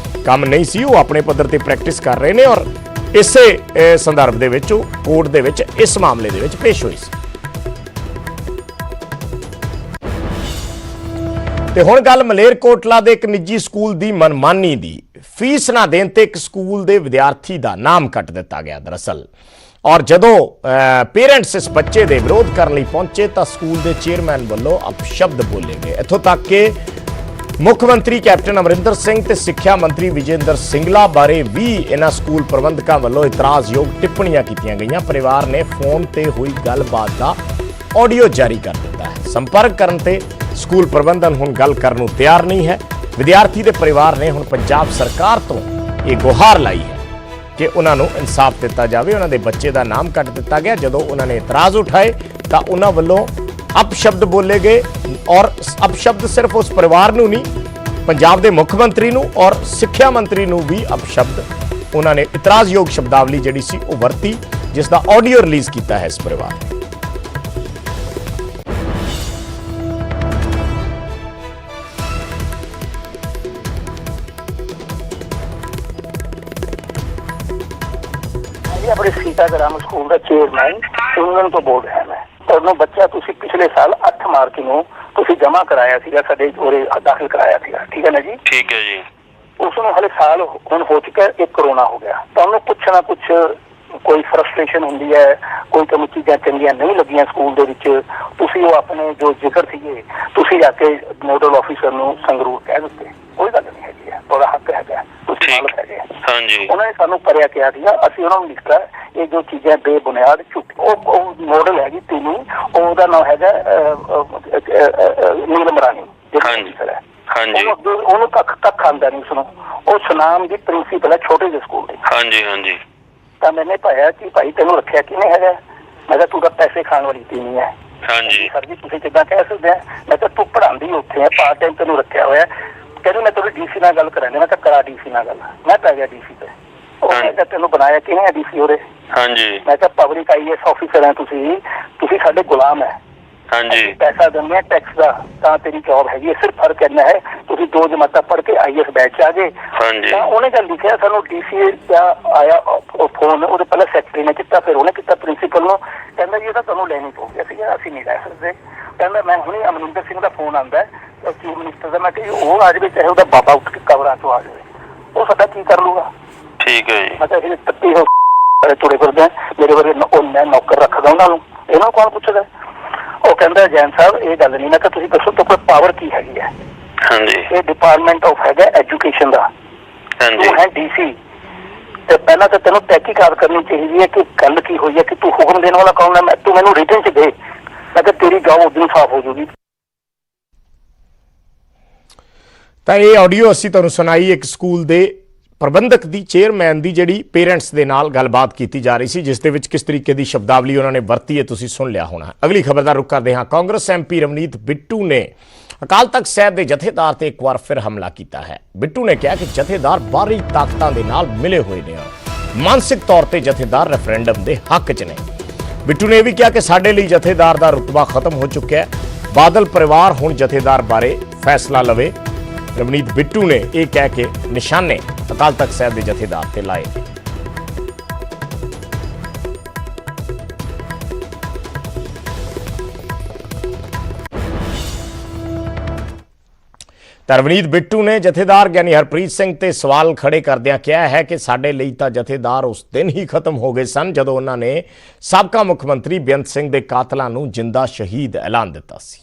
[SPEAKER 1] ਕੰਮ ਨਹੀਂ ਸੀ। ਉਹ ਆਪਣੇ ਪੱਧਰ ਤੇ ਪ੍ਰੈਕਟਿਸ ਕਰ ਰਹੇ ਨੇ ਔਰ ਇਸੇ ਸੰਦਰਭ ਦੇ ਵਿੱਚ ਉਹ ਕੋਰਟ ਦੇ ਵਿੱਚ ਇਸ ਮਾਮਲੇ ਦੇ ਵਿੱਚ ਪੇਸ਼ ਹੋਈ ਸੀ। ਤੇ ਹੁਣ ਗੱਲ ਮਲੇਰਕੋਟਲਾ ਦੇ ਇੱਕ ਨਿੱਜੀ ਸਕੂਲ ਦੀ ਮਨਮਾਨੀ ਦੀ। ਫੀਸ ਨਾ ਦੇਣ ਤੇ ਇੱਕ ਸਕੂਲ ਦੇ ਵਿਦਿਆਰਥੀ ਦਾ ਨਾਮ ਕੱਟ ਦਿੱਤਾ ਗਿਆ ਦਰਅਸਲ, ਔਰ ਜਦੋਂ ਪੇਰੈਂਟਸ ਇਸ ਬੱਚੇ ਦੇ ਵਿਰੋਧ ਕਰਨ ਲਈ ਪਹੁੰਚੇ ਤਾਂ ਸਕੂਲ ਦੇ ਚੇਅਰਮੈਨ ਵੱਲੋਂ ਅਪਸ਼ਬਦ ਬੋਲੇ ਗਏ। ਇੱਥੋਂ ਤੱਕ ਕਿ ਮੁੱਖ ਮੰਤਰੀ ਕੈਪਟਨ ਅਮਰਿੰਦਰ ਸਿੰਘ ਤੇ ਸਿੱਖਿਆ ਮੰਤਰੀ ਵਿਜੇਂਦਰ ਸਿੰਗਲਾ ਬਾਰੇ ਵੀ ਇਹਨਾਂ ਸਕੂਲ ਪ੍ਰਬੰਧਕਾਂ ਵੱਲੋਂ ਇਤਰਾਜ਼ਯੋਗ ਟਿੱਪਣੀਆਂ ਕੀਤੀਆਂ ਗਈਆਂ। ਪਰਿਵਾਰ ਨੇ ਫੋਨ ਤੇ ਹੋਈ ਗੱਲਬਾਤ ਦਾ ਆਡੀਓ ਜਾਰੀ ਕਰ ਦਿੱਤਾ ਹੈ। ਸੰਪਰਕ ਕਰਨ ਤੇ ਸਕੂਲ ਪ੍ਰਬੰਧਨ ਹੁਣ ਗੱਲ ਕਰਨ ਨੂੰ ਤਿਆਰ ਨਹੀਂ ਹੈ। ਵਿਦਿਆਰਥੀ ਦੇ ਪਰਿਵਾਰ ਨੇ ਹੁਣ ਪੰਜਾਬ ਸਰਕਾਰ ਤੋਂ ਇਹ ਗੁਹਾਰ ਲਾਈ ਹੈ ਕਿ ਉਹਨਾਂ ਨੂੰ ਇਨਸਾਫ ਦਿੱਤਾ ਜਾਵੇ। ਉਹਨਾਂ ਦੇ ਬੱਚੇ ਦਾ ਨਾਮ ਕੱਟ ਦਿੱਤਾ ਗਿਆ। ਜਦੋਂ ਉਹਨਾਂ ਨੇ ਇਤਰਾਜ਼ ਉਠਾਏ ਤਾਂ ਉਹਨਾਂ ਵੱਲੋਂ ਅਪਸ਼ਬਦ ਬੋਲੇ ਗਏ ਔਰ ਅਪਸ਼ਬਦ ਸਿਰਫ ਉਸ ਪਰਿਵਾਰ ਨੂੰ ਨਹੀਂ, ਪੰਜਾਬ ਦੇ ਮੁੱਖ ਮੰਤਰੀ ਨੂੰ ਔਰ ਸਿੱਖਿਆ ਮੰਤਰੀ ਨੂੰ ਵੀ ਅਪਸ਼ਬਦ ਉਹਨਾਂ ਨੇ ਇਤਰਾਜ਼ਯੋਗ ਸ਼ਬਦਾਵਲੀ ਜਿਹੜੀ ਸੀ ਉਹ ਵਰਤੀ, ਜਿਸ ਦਾ ਆਡੀਓ ਰਿਲੀਜ਼ ਕੀਤਾ ਹੈ ਇਸ ਪਰਿਵਾਰ ਨੇ।
[SPEAKER 4] अपने सीताग्राम स्कूल का चेयरमैन उन्नन तो बोल रहा है मैं। ਤੁਹਾਨੂੰ ਬੱਚਾ ਤੁਸੀਂ ਪਿਛਲੇ ਸਾਲ 8 ਮਾਰਚ ਨੂੰ ਤੁਸੀਂ ਜਮ੍ਹਾਂ ਕਰਾਇਆ ਸੀਗਾ, ਸਾਡੇ ਉਰੇ ਦਾਖਲ ਕਰਾਇਆ ਸੀਗਾ, ਠੀਕ ਹੈ ਨਾ ਜੀ?
[SPEAKER 5] ਠੀਕ ਹੈ ਜੀ।
[SPEAKER 4] ਉਸ ਨੂੰ ਹਲੇ ਸਾਲ ਹੁਣ ਹੋ ਚੁੱਕਾ, ਇੱਕ ਕਰੋਨਾ ਹੋ ਗਿਆ। ਤੁਹਾਨੂੰ ਕੁਛ ਨਾ ਕੁਛ ਕੋਈ ਫਰਸਟ੍ਰੇਸ਼ਨ ਹੁੰਦੀ ਹੈ, ਕੋਈ ਤੁਹਾਨੂੰ ਚੀਜ਼ਾਂ ਚੰਗੀਆਂ ਨਹੀਂ ਲੱਗੀਆਂ ਸਕੂਲ ਦੇ ਵਿੱਚ, ਤੁਸੀਂ ਉਹ ਆਪਣੇ ਜੋ ਜ਼ਿਕਰ ਸੀਗੇ ਤੁਸੀਂ ਜਾ ਕੇ ਨੋਡਲ ਆਫੀਸਰ ਨੂੰ ਸੰਗਰੂਰ ਕਹਿ ਦਿੱਤੇ। ਕੋਈ ਗੱਲ ਨਹੀਂ ਹੈਗੀ ਹੈ, ਤੁਹਾਡਾ ਹੱਕ ਹੈਗਾ, ਤੁਸੀਂ ਮਾਲਕ ਹੈਗੇ।
[SPEAKER 5] ਹਾਂਜੀ।
[SPEAKER 4] ਉਹਨਾਂ ਨੇ ਸਾਨੂੰ ਕਰਿਆ ਕਿਹਾ ਸੀਗਾ, ਅਸੀਂ ਉਹਨਾਂ ਨੂੰ ਲਿਖਤਾ ਇਹ ਜੋ ਚੀਜ਼ਾਂ ਬੇਬੁਨਿਆਦ ਝੂਠ। ਉਹ ਨੋਡਲ ਹੈਗੀ ਤੀਨੀ, ਉਹਦਾ ਨਾਮ ਹੈਗਾ ਨੀਲਮ ਰਾਣੀ।
[SPEAKER 5] ਹਾਂਜੀ।
[SPEAKER 4] ਉਹਨੂੰ ਕੱਖ ਆਉਂਦਾ ਨਹੀਂ ਸੁਣੋ। ਉਹ ਸੁਨਾਮ ਦੀ ਪ੍ਰਿੰਸੀਪਲ ਹੈ ਛੋਟੇ ਜਿਹੇ ਸਕੂਲ ਦੀ।
[SPEAKER 5] ਹਾਂਜੀ ਹਾਂਜੀ।
[SPEAKER 4] ਤਾਂ ਮੈਨੇ ਭਾਇਆ ਕਿ ਭਾਈ ਤੈਨੂੰ ਰੱਖਿਆ ਕਿਵੇਂ ਹੈਗਾ? ਮੈਂ ਕਿਹਾ ਤੂੰ ਤਾਂ ਪੈਸੇ ਖਾਣ ਵਾਲੀ ਤੀਨੀ ਹੈ।
[SPEAKER 5] ਹਾਂਜੀ।
[SPEAKER 4] ਸਰ ਜੀ ਤੁਸੀਂ ਕਿੱਦਾਂ ਕਹਿ ਸਕਦੇ ਆ? ਮੈਂ ਕਿਹਾ ਤੂੰ ਪੜ੍ਹਾਉਂਦੀ ਉੱਥੇ ਹੈ, ਪਾਰਟ ਟਾਈਮ ਤੈਨੂੰ ਰੱਖਿਆ ਹੋਇਆ। ਕਹਿੰਦੇ ਮੈਂ ਤੁਹਾਡੀ ਡੀਸੀ ਨਾਲ ਗੱਲ ਕਰਾਂਗੇ। ਮੈਂ ਕਿਹਾ ਕਰਾ ਡੀਸੀ ਨਾਲ ਗੱਲ। ਮੈਂ ਪੈ ਗਿਆ ਡੀਸੀ ਤੇ। ਉਹ ਕਹਿੰਦਾ ਤੈਨੂੰ ਬਣਾਇਆ ਕਿਵੇਂ ਹੈ ਡੀਸੀ ਉਰੇ?
[SPEAKER 5] ਹਾਂਜੀ।
[SPEAKER 4] ਮੈਂ ਕਿਹਾ ਪਬਲਿਕ IAS ਆਫੀਸਰ ਹੈ, ਤੁਸੀਂ ਸਾਡੇ ਗੁਲਾਮ ਹੈ।
[SPEAKER 5] ਹਾਂਜੀ।
[SPEAKER 4] ਪੈਸਾ ਦਿੰਦੇ ਆ ਟੈਕਸ ਦਾ, ਤਾਂ ਤੇਰੀ ਜੌਬ ਹੈਗੀ ਹੈ। ਸਿਰਫ ਫਰਕ ਇੰਨਾ ਹੈ ਤੁਸੀਂ 2 ਜਮਾਤਾਂ ਪੜ੍ਹ ਕੇ IAS ਬੈਚ ਆ ਗਏ। ਤਾਂ ਉਹਨੇ ਗੱਲ ਲਿਖਿਆ ਸਾਨੂੰ DCA ਦਾ ਆਇਆ ਫੋਨ, ਉਹਦੇ ਪਹਿਲਾਂ ਸੈਕਟਰੀ ਨੇ ਕੀਤਾ, ਫਿਰ ਉਹਨੇ ਕੀਤਾ ਪ੍ਰਿੰਸੀਪਲ ਨੂੰ। ਕਹਿੰਦਾ ਜੀ ਇਹ ਤਾਂ ਤੁਹਾਨੂੰ ਲੈਣੀ ਪਊਗੀ। ਅਸੀਂ ਨਹੀਂ ਲੈ ਸਕਦੇ। ਕਹਿੰਦਾ ਮੈਂ ਹੁਣੇ ਅਮਰਿੰਦਰ ਸਿੰਘ ਦਾ ਫੋਨ ਆਉਂਦਾ ਚੀਫ ਮਿਨਿਸਟਰ ਦਾ। ਮੈਂ ਕਿਹਾ ਉਹ ਆ ਜਾਵੇ, ਚਾਹੇ ਉਹਦਾ ਬਾਬਾ ਉੱਠ ਕੇ ਕਬਰਾਂ ਤੋਂ ਆ ਜਾਵੇ, ਉਹ ਸਾਡਾ ਕੀ ਕਰ ਲੂਗਾ?
[SPEAKER 5] ਠੀਕ ਹੈ ਜੀ।
[SPEAKER 4] ਮੈਂ ਕਿਹਾ ਇਹ ਤੱਤੀ ਹੋ ਤੁਰੇ ਫਿਰਦੇ ਮੇਰੇ ਵਰਗੇ ਮੈਂ ਨੌਕਰ ਰੱਖਦਾ ਉਹਨਾਂ ਨੂੰ, ਇਹਨਾਂ ਨੂੰ ਕੌਣ ਪੁੱਛਦਾ? ਉਹ ਕਹਿੰਦਾ ਜੈਨ ਸਾਹਿਬ ਇਹ ਗੱਲ ਨਹੀਂ। ਮੈਂ ਕਿਹਾ ਤੁਸੀਂ ਦੱਸੋ ਤਾਂ ਕੋਈ ਪਾਵਰ ਕੀ ਹੈਗੀ ਹੈ?
[SPEAKER 5] ਹਾਂਜੀ।
[SPEAKER 4] ਇਹ ਡਿਪਾਰਟਮੈਂਟ ਆਫ ਹੈਗਾ ਐਜੂਕੇਸ਼ਨ ਦਾ।
[SPEAKER 5] ਹਾਂਜੀ।
[SPEAKER 4] ਤੂੰ ਹੈ DC ਤੇ ਪਹਿਲਾਂ ਤਾਂ ਤੈਨੂੰ ਤਹਿਕੀਕਾਤ ਕਰਨੀ ਚਾਹੀਦੀ ਹੈ ਕਿ ਗੱਲ ਕੀ ਹੋਈ ਹੈ, ਕਿ ਤੂੰ ਹੁਕਮ ਦੇਣ ਵਾਲਾ ਕੌਣ ਹੈ? ਤੂੰ ਮੈਨੂੰ ਰਿਟਨ ਚ ਦੇ। ਮੈਂ ਕਿਹਾ ਤੇਰੀ ਜੌਬ ਉਸ ਦਿਨ ਸਾਫ਼ ਹੋ ਜੂਗੀ।
[SPEAKER 1] ਤਾਂ ਇਹ ਆਡੀਓ ਅਸੀਂ ਤੁਹਾਨੂੰ ਸੁਣਾਈ ਇੱਕ ਸਕੂਲ ਦੇ ਪ੍ਰਬੰਧਕ ਦੀ, ਚੇਅਰਮੈਨ ਦੀ, ਜਿਹੜੀ ਪੇਰੈਂਟਸ ਦੇ ਨਾਲ ਗੱਲਬਾਤ ਕੀਤੀ ਜਾ ਰਹੀ ਸੀ, ਜਿਸ ਦੇ ਵਿੱਚ ਕਿਸ ਤਰੀਕੇ ਦੀ ਸ਼ਬਦਾਵਲੀ ਉਹਨਾਂ ਨੇ ਵਰਤੀ ਹੈ ਤੁਸੀਂ ਸੁਣ ਲਿਆ ਹੋਣਾ। ਅਗਲੀ ਖਬਰ ਦਾ ਰੁਖ ਕਰਦੇ ਹਾਂ। ਕਾਂਗਰਸ MP ਰਵਨੀਤ ਬਿੱਟੂ ਨੇ ਅਕਾਲ ਤਖਤ ਸਾਹਿਬ ਦੇ ਜਥੇਦਾਰ ਤੇ ਇੱਕ ਵਾਰ ਫਿਰ ਹਮਲਾ ਕੀਤਾ ਹੈ। ਬਿੱਟੂ ਨੇ ਕਿਹਾ ਕਿ ਜਥੇਦਾਰ ਬਾਹਰੀ ਤਾਕਤਾਂ ਦੇ ਨਾਲ ਮਿਲੇ ਹੋਏ ਨੇ, ਮਾਨਸਿਕ ਤੌਰ ਤੇ ਜਥੇਦਾਰ ਰੈਫਰੈਂਡਮ ਦੇ ਹੱਕ 'ਚ ਨੇ। ਬਿੱਟੂ ਨੇ ਇਹ ਵੀ ਕਿਹਾ ਕਿ ਸਾਡੇ ਲਈ ਜਥੇਦਾਰ ਦਾ ਰੁਤਬਾ ਖਤਮ ਹੋ ਚੁੱਕਿਆ ਹੈ, ਬਾਦਲ ਪਰਿਵਾਰ ਹੁਣ ਜਥੇਦਾਰ ਬਾਰੇ ਫੈਸਲਾ ਲਵੇ। ਰਵਨੀਤ ਬਿੱਟੂ ਨੇ ਇਹ ਕਹਿ ਕੇ ਨਿਸ਼ਾਨੇ ਅਕਾਲ ਤਖਤ ਸਾਹਿਬ ਦੇ ਜਥੇਦਾਰ ਤੇ ਲਾਏ। ਰਵਨੀਤ ਬਿੱਟੂ ਨੇ ਜਥੇਦਾਰ ਗਿਆਨੀ ਹਰਪ੍ਰੀਤ ਸਿੰਘ ਤੇ ਸਵਾਲ ਖੜੇ ਕਰਦਿਆਂ ਕਿਹਾ ਹੈ ਕਿ ਸਾਡੇ ਲਈ ਤਾਂ ਜਥੇਦਾਰ ਉਸ ਦਿਨ ਹੀ ਖਤਮ ਹੋ ਗਏ ਸਨ ਜਦੋਂ ਉਹਨਾਂ ਨੇ ਸਾਬਕਾ ਮੁੱਖ ਮੰਤਰੀ ਬੇਅੰਤ ਸਿੰਘ ਦੇ ਕਾਤਲਾਂ ਨੂੰ ਜਿੰਦਾ ਸ਼ਹੀਦ ਐਲਾਨ ਦਿੱਤਾ ਸੀ।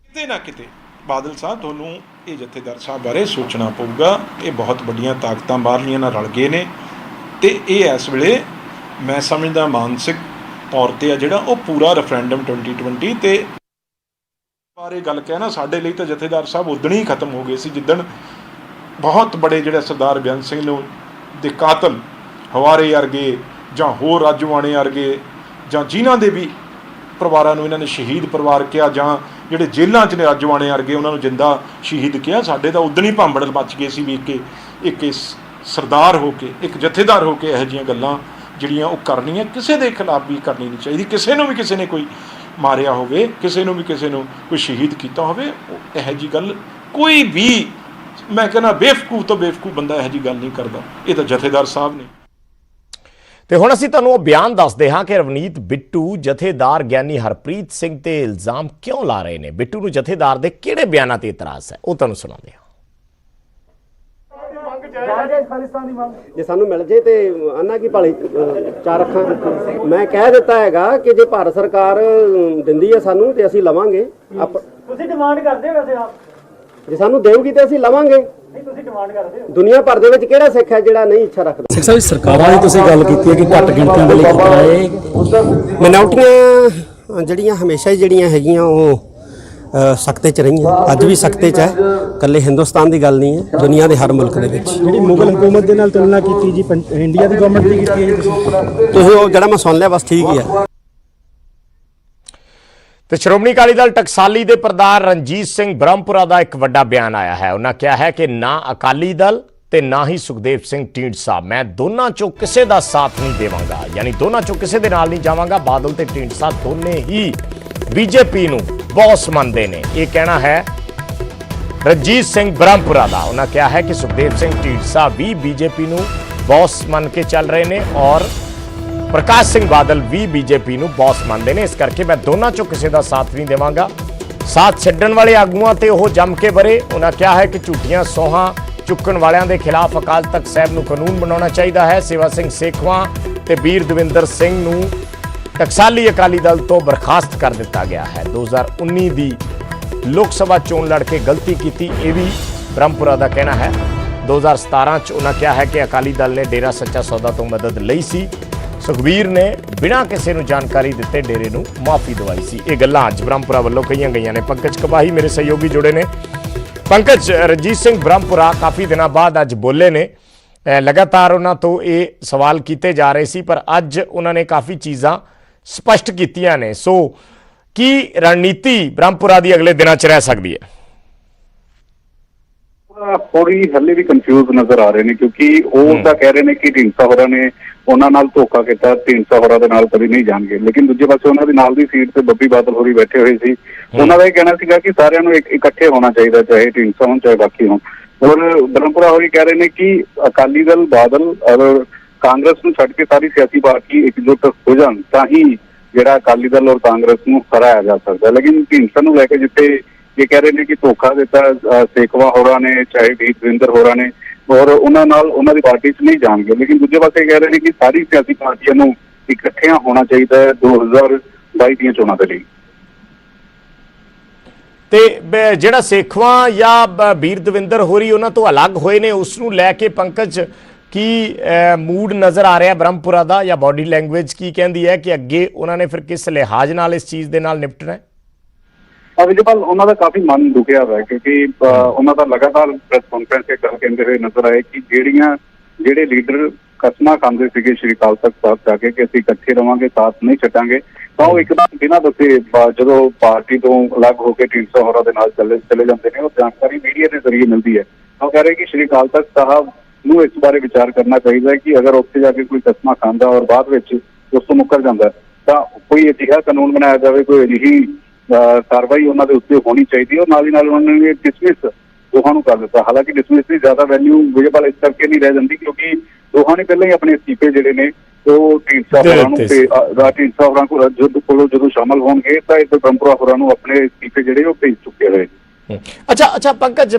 [SPEAKER 6] ਕਿਤੇ ਨਾ ਕਿਤੇ ਬਾਦਲ ਸਾਹਿਬ ਤੁਹਾਨੂੰ ਇਹ ਜਥੇਦਾਰ ਸਾਹਿਬ ਬਾਰੇ ਸੋਚਣਾ ਪਊਗਾ। ਇਹ ਬਹੁਤ ਵੱਡੀਆਂ ਤਾਕਤਾਂ ਬਾਹਰਲੀਆਂ ਨਾਲ ਰਲ ਗਏ ਨੇ ਤੇ ਇਹ ਇਸ ਵੇਲੇ ਮੈਂ ਸਮਝਦਾ ਮਾਨਸਿਕ ਤੌਰ ਤੇ ਆ ਜਿਹੜਾ ਉਹ ਪੂਰਾ ਰੈਫਰੈਂਡਮ 2020 ਤੇ ਬਾਰੇ ਗੱਲ ਕਹਿਣਾ ਸਾਡੇ ਲਈ ਤਾਂ ਜਥੇਦਾਰ ਸਾਹਿਬ ਉਦਣ ਹੀ ਖਤਮ ਹੋ ਗਏ ਸੀ ਜਿੱਦਣ ਬਹੁਤ ਬੜੇ ਜਿਹੜੇ ਸਰਦਾਰ ਬੇਅੰਤ ਸਿੰਘ ਨੂੰ ਦੇ ਕਾਤਲ ਹਵਾਰੇ ਵਰਗੇ ਜਾਂ ਹੋਰ ਰਾਜਵਾਨੇ ਵਰਗੇ ਜਾਂ ਜਿਨ੍ਹਾਂ ਦੇ ਵੀ ਪਰਿਵਾਰਾਂ ਨੂੰ ਇਹਨਾਂ ਨੇ ਸ਼ਹੀਦ ਪਰਿਵਾਰ ਕਿਹਾ ਜਾਂ ਜਿਹੜੇ ਜੇਲ੍ਹਾਂ 'ਚ ਨੇ ਰਾਜਵਾਨੇ ਵਰਗੇ ਉਹਨਾਂ ਨੂੰ ਜਿੰਦਾ ਸ਼ਹੀਦ ਕਿਹਾ, ਸਾਡੇ ਤਾਂ ਉਦਣ ਹੀ ਭਾਂਬੜ ਮੱਚ ਗਏ ਸੀ ਵੀ ਇੱਕ ਸਰਦਾਰ ਹੋ ਕੇ ਇੱਕ ਜਥੇਦਾਰ ਹੋ ਕੇ ਇਹੋ ਜਿਹੀਆਂ ਗੱਲਾਂ ਜਿਹੜੀਆਂ ਉਹ ਕਰਨੀਆਂ ਕਿਸੇ ਦੇ ਖਿਲਾਫ ਵੀ ਕਰਨੀ ਨਹੀਂ ਚਾਹੀਦੀ। ਕਿਸੇ ਨੂੰ ਵੀ ਕਿਸੇ ਨੇ ਕੋਈ ਮਾਰਿਆ ਹੋਵੇ, ਕਿਸੇ ਨੂੰ ਵੀ ਕਿਸੇ ਨੂੰ ਕੋਈ ਸ਼ਹੀਦ ਕੀਤਾ ਹੋਵੇ, ਇਹੋ ਜਿਹੀ ਗੱਲ ਕੋਈ ਵੀ ਮੈਂ ਕਹਿੰਦਾ ਬੇਵਕੂਫ ਤੋਂ ਬੇਵਕੂਫ ਬੰਦਾ ਇਹੋ ਜਿਹੀ ਗੱਲ ਨਹੀਂ ਕਰਦਾ। ਇਹ ਤਾਂ ਜਥੇਦਾਰ ਸਾਹਿਬ ਨੇ।
[SPEAKER 1] ਤੇ ਹੁਣ ਅਸੀਂ ਤੁਹਾਨੂੰ ਉਹ ਬਿਆਨ ਦੱਸਦੇ ਹਾਂ ਕਿ ਰਵਨੀਤ ਬਿੱਟੂ ਜਥੇਦਾਰ ਗਿਆਨੀ ਹਰਪ੍ਰੀਤ ਸਿੰਘ ਤੇ ਇਲਜ਼ਾਮ ਕਿਉਂ ਲਾ ਰਹੇ ਨੇ। ਬਿੱਟੂ ਨੂੰ ਜਥੇਦਾਰ ਦੇ ਕਿਹੜੇ ਬਿਆਨਾਂ ਤੇ ਇਤਰਾਜ਼ ਹੈ ਉਹ ਤੁਹਾਨੂੰ ਸੁਣਾਉਂਦੇ ਹਾਂ।
[SPEAKER 7] ਜੇ ਸਾਨੂੰ ਮਿਲ ਜੇ ਤੇ ਆਨਾ ਕੀ ਭਾਲੀ ਚਾਰ ਅੱਖਾਂ। ਮੈਂ ਕਹਿ ਦਿੱਤਾ ਹੈਗਾ ਕਿ ਜੇ ਭਾਰਤ ਸਰਕਾਰ ਦਿੰਦੀ ਹੈ ਸਾਨੂੰ ਤੇ ਅਸੀਂ ਲਵਾਂਗੇ।
[SPEAKER 8] ਤੁਸੀਂ ਡਿਮਾਂਡ ਕਰਦੇ ਹੋ ਵੈਸੇ ਆਪ?
[SPEAKER 7] ਜੇ ਸਾਨੂੰ ਦੇਊਗੀ ਤੇ ਅਸੀਂ ਲਵਾਂਗੇ।
[SPEAKER 8] ਨਹੀਂ ਤੁਸੀਂ ਡਿਮਾਂਡ ਕਰਦੇ ਹੋ?
[SPEAKER 7] ਦੁਨੀਆ ਭਰ ਦੇ ਵਿੱਚ ਕਿਹੜਾ ਸਿੱਖ ਹੈ ਜਿਹੜਾ ਨਹੀਂ ਇੱਛਾ ਰੱਖਦਾ?
[SPEAKER 9] ਸਿੱਖ ਸਾਹਿਬ ਸਰਕਾਰਾਂ ਦੀ ਤੁਸੀਂ ਗੱਲ ਕੀਤੀ ਹੈ ਕਿ ਘੱਟ ਗਿਣਤੀਆਂ ਦੇ ਲਈ ਕੀਤਾ ਹੈ।
[SPEAKER 7] ਮਿਨੌਰਟੀਆਂ ਜਿਹੜੀਆਂ ਹਮੇਸ਼ਾ ਹੀ ਜਿਹੜੀਆਂ ਹੈਗੀਆਂ ਉਹ ਸਖਤੇ 'ਚ ਰਹੀਆਂ, ਅੱਜ ਵੀ ਸਖਤੇ 'ਚ ਹੈ। ਇਕੱਲੇ ਹਿੰਦੁਸਤਾਨ ਦੀ ਗੱਲ ਨਹੀਂ ਹੈ, ਦੁਨੀਆ ਦੇ ਹਰ ਮੁਲਕ ਦੇ ਵਿੱਚ।
[SPEAKER 9] ਜਿਹੜੀ ਮੁਗਲ ਹਕੂਮਤ ਦੇ ਨਾਲ ਤੁਲਨਾ ਕੀਤੀ ਜੀ ਇੰਡੀਆ ਦੀ ਗਵਰਨਮੈਂਟ ਦੀ ਕੀਤੀ ਹੈ
[SPEAKER 7] ਤੁਸੀਂ ਉਹ ਜਿਹੜਾ ਮੈਂ ਸੁਣ ਲਿਆ ਬਸ ਠੀਕ ਹੀ ਹੈ।
[SPEAKER 1] ਤੇ ਸ਼੍ਰੋਮਣੀ ਅਕਾਲੀ ਦਲ ਟਕਸਾਲੀ ਦੇ ਪ੍ਰਧਾਨ ਰਣਜੀਤ ਸਿੰਘ ਬ੍ਰਹਮਪੁਰਾ ਦਾ ਇੱਕ ਵੱਡਾ ਬਿਆਨ ਆਇਆ ਹੈ। ਉਹਨਾਂ ਕਿਹਾ ਹੈ ਕਿ ਨਾ ਅਕਾਲੀ ਦਲ ਤੇ ਨਾ ਹੀ ਸੁਖਦੇਵ ਸਿੰਘ ਢੀਂਡਸਾ, ਮੈਂ ਦੋਨਾਂ ਚੋਂ ਕਿਸੇ ਦਾ ਸਾਥ ਨਹੀਂ ਦੇਵਾਂਗਾ, ਯਾਨੀ ਦੋਨਾਂ ਚੋਂ ਕਿਸੇ ਦੇ ਨਾਲ ਨਹੀਂ ਜਾਵਾਂਗਾ। ਬਾਦਲ ਤੇ ਢੀਂਡਸਾ ਦੋਨੇ ਹੀ ਬੀਜੇਪੀ ਨੂੰ ਬੌਸ ਮੰਨਦੇ ਨੇ। ਇਹ ਕਹਿਣਾ ਹੈ ਰਣਜੀਤ ਸਿੰਘ ਬ੍ਰਹਮਪੁਰਾ ਦਾ। ਉਹਨਾਂ ਕਿਹਾ ਹੈ ਕਿ ਸੁਖਦੇਵ ਸਿੰਘ ਢੀਂਡਸਾ ਵੀ ਬੀਜੇਪੀ ਨੂੰ ਬੌਸ ਮੰਨ ਕੇ ਚੱਲ ਰਹੇ ਨੇ ਔਰ ਪ੍ਰਕਾਸ਼ ਸਿੰਘ ਬਾਦਲ ਵੀ ਬੀਜੇਪੀ ਨੂੰ ਬੌਸ ਮੰਨਦੇ ਨੇ। ਇਸ ਕਰਕੇ ਮੈਂ ਦੋਨਾਂ ਚੋਂ ਕਿਸੇ ਦਾ ਸਾਥ ਨਹੀਂ ਦੇਵਾਂਗਾ। ਸਾਥ ਛੱਡਣ ਵਾਲੇ ਆਗੂਆਂ ਤੇ ਉਹ ਜੰਮ ਕੇ ਬਰੇ। ਉਹਨਾਂ ਕਿਹਾ ਹੈ ਕਿ ਝੂਠੀਆਂ ਸੌਹਾਂ ਚੁੱਕਣ ਵਾਲਿਆਂ ਦੇ ਖਿਲਾਫ ਅਕਾਲ ਤਖਤ ਸਾਹਿਬ ਨੂੰ ਕਾਨੂੰਨ ਬਣਾਉਣਾ ਚਾਹੀਦਾ ਹੈ। ਸੇਵਾ ਸਿੰਘ ਸੇਖਵਾਂ ਤੇ ਵੀਰ ਦਵਿੰਦਰ ਸਿੰਘ ਨੂੰ ਟਕਸਾਲੀ ਅਕਾਲੀ ਦਲ ਤੋਂ ਬਰਖਾਸਤ ਕਰ ਦਿੱਤਾ ਗਿਆ ਹੈ। 2019 ਦੀ ਲੋਕ ਸਭਾ ਚੋਣ ਲੜ ਕੇ ਗਲਤੀ ਕੀਤੀ, ਇਹ ਵੀ ਬ੍ਰਹਮਪੁਰਾ ਦਾ ਕਹਿਣਾ ਹੈ। 2017 ਚ ਉਹਨਾਂ ਕਿਹਾ ਹੈ ਕਿ ਅਕਾਲੀ ਦਲ ਨੇ ਡੇਰਾ ਸੱਚਾ ਸੌਦਾ ਤੋਂ ਮਦਦ ਲਈ ਸੀ। ਸੁਖਬੀਰ ਨੇ ਬਿਨਾਂ ਕਿਸੇ ਨੂੰ ਜਾਣਕਾਰੀ ਦਿੱਤੇ ਡੇਰੇ ਨੂੰ ਮਾਫੀ ਦਵਾਈ ਸੀ। ਇਹ ਗੱਲਾਂ ਅੱਜ ਬ੍ਰਹਮਪੁਰਾ ਵੱਲੋਂ ਕਹੀਆਂ ਗਈਆਂ ਨੇ। ਪੰਕਜ ਕਬਾਹੀ ਮੇਰੇ ਸਹਿਯੋਗੀ ਜੁੜੇ ਨੇ। ਪੰਕਜ, ਰਣਜੀਤ ਸਿੰਘ ਬ੍ਰਹਮਪੁਰਾ ਕਾਫੀ ਦਿਨਾਂ ਬਾਅਦ ਅੱਜ ਬੋਲੇ ਨੇ। ਲਗਾਤਾਰ ਉਹਨਾਂ ਤੋਂ ਇਹ ਸਵਾਲ ਕੀਤੇ ਜਾ ਰਹੇ ਸੀ, ਪਰ ਅੱਜ ਉਹਨਾਂ ਨੇ ਕਾਫੀ ਚੀਜ਼ਾਂ ਸਪਸ਼ਟ ਕੀਤੀਆਂ ਨੇ। ਸੋ ਕੀ ਰਣਨੀਤੀ ਬ੍ਰਹਮਪੁਰਾ ਦੀ ਅਗਲੇ ਦਿਨਾਂ 'ਚ ਰਹਿ ਸਕਦੀ ਹੈ?
[SPEAKER 3] ਥੋੜੀ ਹੱਲੇ ਵੀ ਕੰਫਿਊਜ਼ ਨਜ਼ਰ ਆ ਰਹੇ ਨੇ, ਕਿਉਂਕਿ ਉਹ ਤਾਂ ਕਹਿ ਰਹੇ ਨੇ ਕਿ ਢੀਂਡਸਾ ਹੋਰਾਂ ਨੇ ਉਹਨਾਂ ਨਾਲ ਧੋਖਾ ਕੀਤਾ, ਢੀਂਡਸਾ ਹੋਰਾਂ ਦੇ ਨਾਲ ਕਦੇ ਨਹੀਂ ਜਾਣਗੇ। ਲੇਕਿਨ ਦੂਜੇ ਪਾਸੇ ਉਹਨਾਂ ਦੇ ਨਾਲ ਦੀ ਸੀਟ ਤੇ ਬੱਬੀ ਬਾਦਲ ਹੋਰੀ ਬੈਠੇ ਹੋਏ ਸੀ। ਉਹਨਾਂ ਦਾ ਇਹ ਕਹਿਣਾ ਸੀਗਾ ਕਿ ਸਾਰਿਆਂ ਨੂੰ ਇਕੱਠੇ ਹੋਣਾ ਚਾਹੀਦਾ, ਚਾਹੇ ਢੀਂਡਸਾ ਹੋਣ ਚਾਹੇ ਬਾਕੀ ਹੋਣ। ਔਰ ਬ੍ਰਹਮਪੁਰਾ ਹੋਰੀ ਕਹਿ ਰਹੇ ਨੇ ਕਿ ਅਕਾਲੀ ਦਲ, ਬਾਦਲ ਔਰ ਕਾਂਗਰਸ ਨੂੰ ਛੱਡ ਕੇ ਸਾਰੀ ਸਿਆਸੀ ਪਾਰਟੀ ਇਕਜੁੱਟ ਹੋ ਜਾਣ ਤਾਂ ਹੀ ਜਿਹੜਾ ਅਕਾਲੀ ਦਲ ਔਰ ਕਾਂਗਰਸ ਨੂੰ ਹਰਾਇਆ ਜਾ ਸਕਦਾ। ਲੇਕਿਨ ਢੀਂਡਸਾ ਨੂੰ ਲੈ ਕੇ ਜਿੱਥੇ ਇਹ ਕਹਿ ਰਹੇ ਨੇ ਕਿ ਧੋਖਾ ਦਿੱਤਾ ਸੇਖਵਾ ਹੋਰਾਂ ਨੇ, ਚਾਹੇ ਵੀਰ ਦਵਿੰਦਰ ਹੋਰਾਂ ਨੇ, ਔਰ ਉਹਨਾਂ ਨਾਲ ਉਹਨਾਂ ਦੀ ਪਾਰਟੀ 'ਚ ਨਹੀਂ ਜਾਣਗੇ। ਲੇਕਿਨ ਦੂਜੇ ਪਾਸੇ ਕਹਿ ਰਹੇ ਨੇ ਕਿ ਸਾਰੀ ਸਿਆਸੀ ਪਾਰਟੀਆਂ ਨੂੰ ਇਕੱਠਿਆਂ ਹੋਣਾ ਚਾਹੀਦਾ ਹੈ 2022 ਦੀਆਂ ਚੋਣਾਂ ਦੇ ਲਈ।
[SPEAKER 1] ਤੇ ਜਿਹੜਾ ਸੇਖਵਾ ਜਾਂ ਵੀਰ ਦਵਿੰਦਰ ਹੋਰੀ ਉਹਨਾਂ ਤੋਂ ਅਲੱਗ ਹੋਏ ਨੇ, ਉਸ ਨੂੰ ਲੈ ਕੇ ਪੰਕਜ ਕੀ ਮੂਡ ਨਜ਼ਰ ਆ ਰਿਹਾ ਬ੍ਰਹਮਪੁਰਾ ਦਾ, ਜਾਂ ਬਾਡੀ ਲੈਂਗੁਏਜ ਕੀ ਕਹਿੰਦੀ ਹੈ ਕਿ ਅੱਗੇ ਉਹਨਾਂ ਨੇ ਫਿਰ ਕਿਸ ਲਿਹਾਜ਼ ਨਾਲ ਇਸ ਚੀਜ਼ ਦੇ ਨਾਲ ਨਿਪਟਣਾ ਹੈ?
[SPEAKER 3] ਵਿਜੇਪਾਲ, ਉਹਨਾਂ ਦਾ ਕਾਫੀ ਮਨ ਦੁਖਿਆ ਹੋਇਆ, ਕਿਉਂਕਿ ਉਹਨਾਂ ਦਾ ਲਗਾਤਾਰ ਪ੍ਰੈਸ ਕਾਨਫਰੰਸ ਤੇ ਗੱਲ ਕਹਿੰਦੇ ਹੋਏ ਨਜ਼ਰ ਆਏ ਕਿ ਜਿਹੜੇ ਲੀਡਰ ਕਸਮਾਂ ਖਾਂਦੇ ਸੀਗੇ ਸ਼੍ਰੀ ਅਕਾਲ ਤਖਤ ਸਾਹਿਬ ਜਾ ਕੇ ਕਿ ਅਸੀਂ ਇਕੱਠੇ ਰਵਾਂਗੇ, ਸਾਥ ਨਹੀਂ ਛੱਡਾਂਗੇ, ਤਾਂ ਉਹ ਇੱਕਦਮ ਬਿਨਾਂ ਦੱਸੇ ਜਦੋਂ ਪਾਰਟੀ ਤੋਂ ਅਲੱਗ ਹੋ ਕੇ ਢੀਂਡਸਾ ਹੋਰਾਂ ਦੇ ਨਾਲ ਚਲੇ ਜਾਂਦੇ ਨੇ। ਉਹ ਜਾਣਕਾਰੀ ਮੀਡੀਆ ਦੇ ਜ਼ਰੀਏ ਮਿਲਦੀ ਹੈ। ਉਹ ਕਹਿ ਰਹੇ ਕਿ ਸ਼੍ਰੀ ਅਕਾਲ ਤਖਤ ਸਾਹਿਬ ਨੂੰ ਇਸ ਬਾਰੇ ਵਿਚਾਰ ਕਰਨਾ ਚਾਹੀਦਾ ਹੈ ਕਿ ਅਗਰ ਉੱਥੇ ਜਾ ਕੇ ਕੋਈ ਕਸਮਾਂ ਖਾਂਦਾ ਔਰ ਬਾਅਦ ਵਿੱਚ ਉਸ ਤੋਂ ਮੁੱਕਰ ਜਾਂਦਾ ਤਾਂ ਕੋਈ ਅਜਿਹਾ ਕਾਨੂੰਨ ਬਣਾਇਆ ਜਾਵੇ, ਕੋਈ ਅਜਿਹੀ ਕਾਰਵਾਈ ਉਹਨਾਂ ਦੇ ਉੱਤੇ ਹੋਣੀ ਚਾਹੀਦੀ ਹੈ। ਔਰ ਨਾਲ ਹੀ ਨਾਲ ਉਹਨਾਂ ਨੇ ਡਿਸਮਿਸ ਦੋਹਾਂ ਨੂੰ ਕਰ ਦਿੱਤਾ। ਹਾਲਾਂਕਿ ਡਿਸਮਿਸ ਦੀ ਜ਼ਿਆਦਾ ਵੈਲਿਊ ਵਿਜੇਪਾਲ ਇਸ ਕਰਕੇ ਨਹੀਂ ਰਹਿ ਜਾਂਦੀ ਕਿਉਂਕਿ ਦੋਹਾਂ ਨੇ ਪਹਿਲਾਂ ਹੀ ਆਪਣੇ ਅਸਤੀਫੇ ਜਿਹੜੇ ਨੇ ਉਹ ਢੀਂਡਸਾ ਹੋਰਾਂ ਨੂੰ ਤੇ ਢੀਂਡਸਾ ਹੋਰਾਂ ਕੋਲ ਜਦੋਂ ਸ਼ਾਮਲ ਹੋਣਗੇ ਤਾਂ ਇੱਧਰ ਬ੍ਰਹਮਪੁਰਾ ਹੋਰਾਂ ਨੂੰ ਆਪਣੇ ਅਸਤੀਫੇ ਜਿਹੜੇ ਉਹ ਭੇਜ ਚੁੱਕੇ ਹੋਏ।
[SPEAKER 1] ਅੱਛਾ ਪੰਕਜ,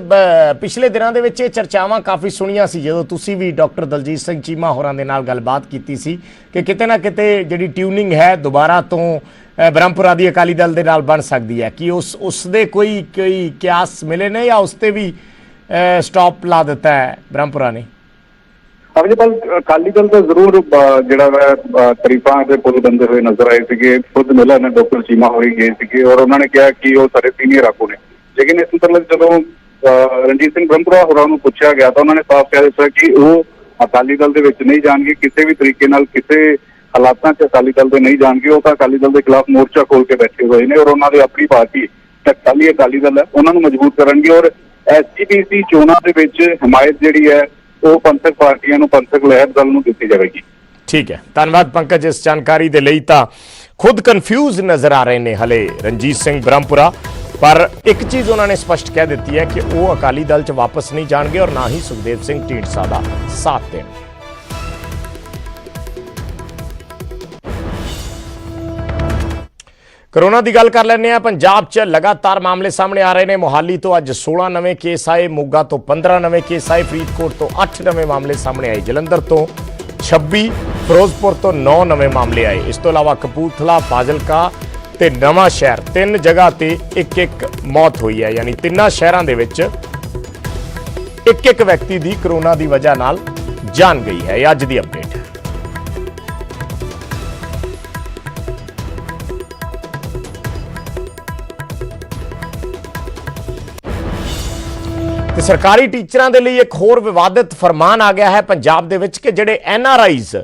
[SPEAKER 1] ਪਿਛਲੇ ਦਿਨਾਂ ਦੇ ਵਿੱਚ ਇਹ ਚਰਚਾਵਾਂ ਕਾਫੀ ਸੁਣੀਆਂ ਸੀ ਜਦੋਂ ਤੁਸੀਂ ਵੀ ਡਾਕਟਰ ਦਲਜੀਤ ਸਿੰਘ ਚੀਮਾ ਹੋਰਾਂ ਦੇ ਨਾਲ ਗੱਲਬਾਤ ਕੀਤੀ ਸੀ ਕਿ ਕਿਤੇ ਨਾ ਕਿਤੇ ਜਿਹੜੀ ਟਿਊਨਿੰਗ ਹੈ ਦੁਬਾਰਾ ਤੋਂ ਬ੍ਰਹਮਪੁਰਾ ਦੀ ਅਕਾਲੀ ਦਲ ਦੇ ਨਾਲ ਬਣ ਸਕਦੀ ਹੈ। ਕਿ ਉਸ ਦੇ ਕੋਈ ਕਿਆਸ ਮਿਲੇ ਨੇ ਜਾਂ ਉਸ ਤੇ ਵੀ ਸਟਾਪ ਲਾ ਦਿੱਤਾ ਹੈ ਬ੍ਰਹਮਪੁਰਾ ਨੇ?
[SPEAKER 3] ਅਜੇਪਾਲ ਅਕਾਲੀ ਦਲ ਦਾ ਜ਼ਰੂਰ ਜਿਹੜਾ ਵਾ ਤਰੀਫਾਂ ਦੇ ਪੁੱਲ ਬੰਦੇ ਹੋਏ ਨਜ਼ਰ ਆਏ ਸੀਗੇ। ਖੁਦ ਮਿਲਰ ਨੇ ਡਾਕਟਰ ਚੀਮਾ ਹੋਰੀ ਗਏ ਸੀਗੇ ਔਰ ਉਹਨਾਂ ਨੇ ਕਿਹਾ ਕਿ ਉਹ ਸਾਰੇ ਸੀਨੀਅਰ ਆਗੂ ਨੇ। ਲੇਕਿਨ ਇਸ ਮਤਲਬ ਜਦੋਂ ਰਣਜੀਤ ਸਿੰਘ ਬ੍ਰਹਮਪੁਰਾ ਹੋਰਾਂ ਨੂੰ ਪੁੱਛਿਆ ਗਿਆ ਤਾਂ ਉਹਨਾਂ ਨੇ ਸਾਫ਼ ਕਹਿ ਦਿੱਤਾ ਕਿ ਉਹ ਅਕਾਲੀ ਦਲ ਦੇ ਵਿੱਚ ਨਹੀਂ ਜਾਣਗੇ, ਕਿਸੇ ਵੀ ਤਰੀਕੇ ਨਾਲ ਕਿਸੇ ਹਾਲਾਤਾਂ 'ਚ ਅਕਾਲੀ ਦਲ ਦੇ ਨਹੀਂ ਜਾਣਗੇ। ਉਹ ਤਾਂ ਅਕਾਲੀ ਦਲ ਦੇ ਖਿਲਾਫ ਮੋਰਚਾ ਖੋਲ ਕੇ ਬੈਠੇ ਹੋਏ ਨੇ ਔਰ ਉਹਨਾਂ ਦੀ ਆਪਣੀ ਪਾਰਟੀ ਟਕਸਾਲੀ ਅਕਾਲੀ ਦਲ ਹੈ, ਉਹਨਾਂ ਨੂੰ ਮਜ਼ਬੂਤ ਕਰਨਗੇ। ਔਰ SGPC ਚੋਣਾਂ ਦੇ ਵਿੱਚ ਹਮਾਇਤ ਜਿਹੜੀ ਹੈ ਉਹ ਪੰਥਕ ਪਾਰਟੀਆਂ ਨੂੰ, ਪੰਥਕ ਲਹਿਰ ਦਲ ਨੂੰ ਦਿੱਤੀ ਜਾਵੇਗੀ।
[SPEAKER 1] ਠੀਕ ਹੈ, ਧੰਨਵਾਦ ਪੰਕਜ ਇਸ ਜਾਣਕਾਰੀ ਦੇ ਲਈ। ਤਾਂ ਖੁਦ ਕਨਫਿਊਜ਼ ਨਜ਼ਰ ਆ ਰਹੇ ਨੇ ਹਲੇ ਰਣਜੀਤ ਸਿੰਘ ਬ੍ਰਹਮਪੁਰਾ, ਪਰ ਇੱਕ ਚੀਜ਼ ਉਹਨਾਂ ਨੇ ਸਪਸ਼ਟ ਕਹਿ ਦਿੱਤੀ ਹੈ ਕਿ ਉਹ ਅਕਾਲੀ ਦਲ 'ਚ ਵਾਪਸ ਨਹੀਂ ਜਾਣਗੇ ਔਰ ਨਾ ਹੀ ਸੁਖਦੇਵ ਸਿੰਘ ਢੀਂਡਸਾ ਦਾ ਸਾਥ ਦੇਣਗੇ। ਕੋਰੋਨਾ ਦੀ ਗੱਲ ਕਰ ਲੈਂਦੇ ਆ। ਪੰਜਾਬ 'ਚ ਲਗਾਤਾਰ ਮਾਮਲੇ ਸਾਹਮਣੇ ਆ ਰਹੇ ਨੇ। ਮੋਹਾਲੀ ਤੋਂ ਅੱਜ 16 ਨਵੇਂ ਕੇਸ ਆਏ, ਮੋਗਾ ਤੋਂ 15 ਨਵੇਂ ਕੇਸ ਆਏ, ਫਰੀਦਕੋਟ ਤੋਂ 8 ਨਵੇਂ ਮਾਮਲੇ ਸਾਹਮਣੇ ਆਏ, ਜਲੰਧਰ ਤੋਂ 26, ਫਿਰੋਜ਼ਪੁਰ ਤੋਂ 9 ਨਵੇਂ ਮਾਮਲੇ ਆਏ। ਇਸ ਤੋਂ ਇਲਾਵਾ ਕਪੂਰਥਲਾ, ਫਾਜ਼ਿਲਕਾ ਤੇ ਨਵਾਂ ਸ਼ਹਿਰ 3 ਜਗ੍ਹਾ ਤੇ ਇੱਕ ਮੌਤ ਹੋਈ ਹੈ। ਯਾਨੀ ਤਿੰਨਾਂ ਸ਼ਹਿਰਾਂ ਦੇ ਵਿੱਚ ਇੱਕ ਵਿਅਕਤੀ ਦੀ ਕੋਰੋਨਾ ਦੀ ਵਜ੍ਹਾ ਨਾਲ ਜਾਨ ਗਈ ਹੈ। ਇਹ ਅੱਜ ਦੀ ਅਪਡੇਟ ਹੈ। ਤੇ ਸਰਕਾਰੀ ਟੀਚਰਾਂ ਦੇ ਲਈ ਇੱਕ ਹੋਰ ਵਿਵਾਦਿਤ ਫਰਮਾਨ ਆ ਗਿਆ ਹੈ ਪੰਜਾਬ ਦੇ ਵਿੱਚ ਕਿ ਜਿਹੜੇ NRIs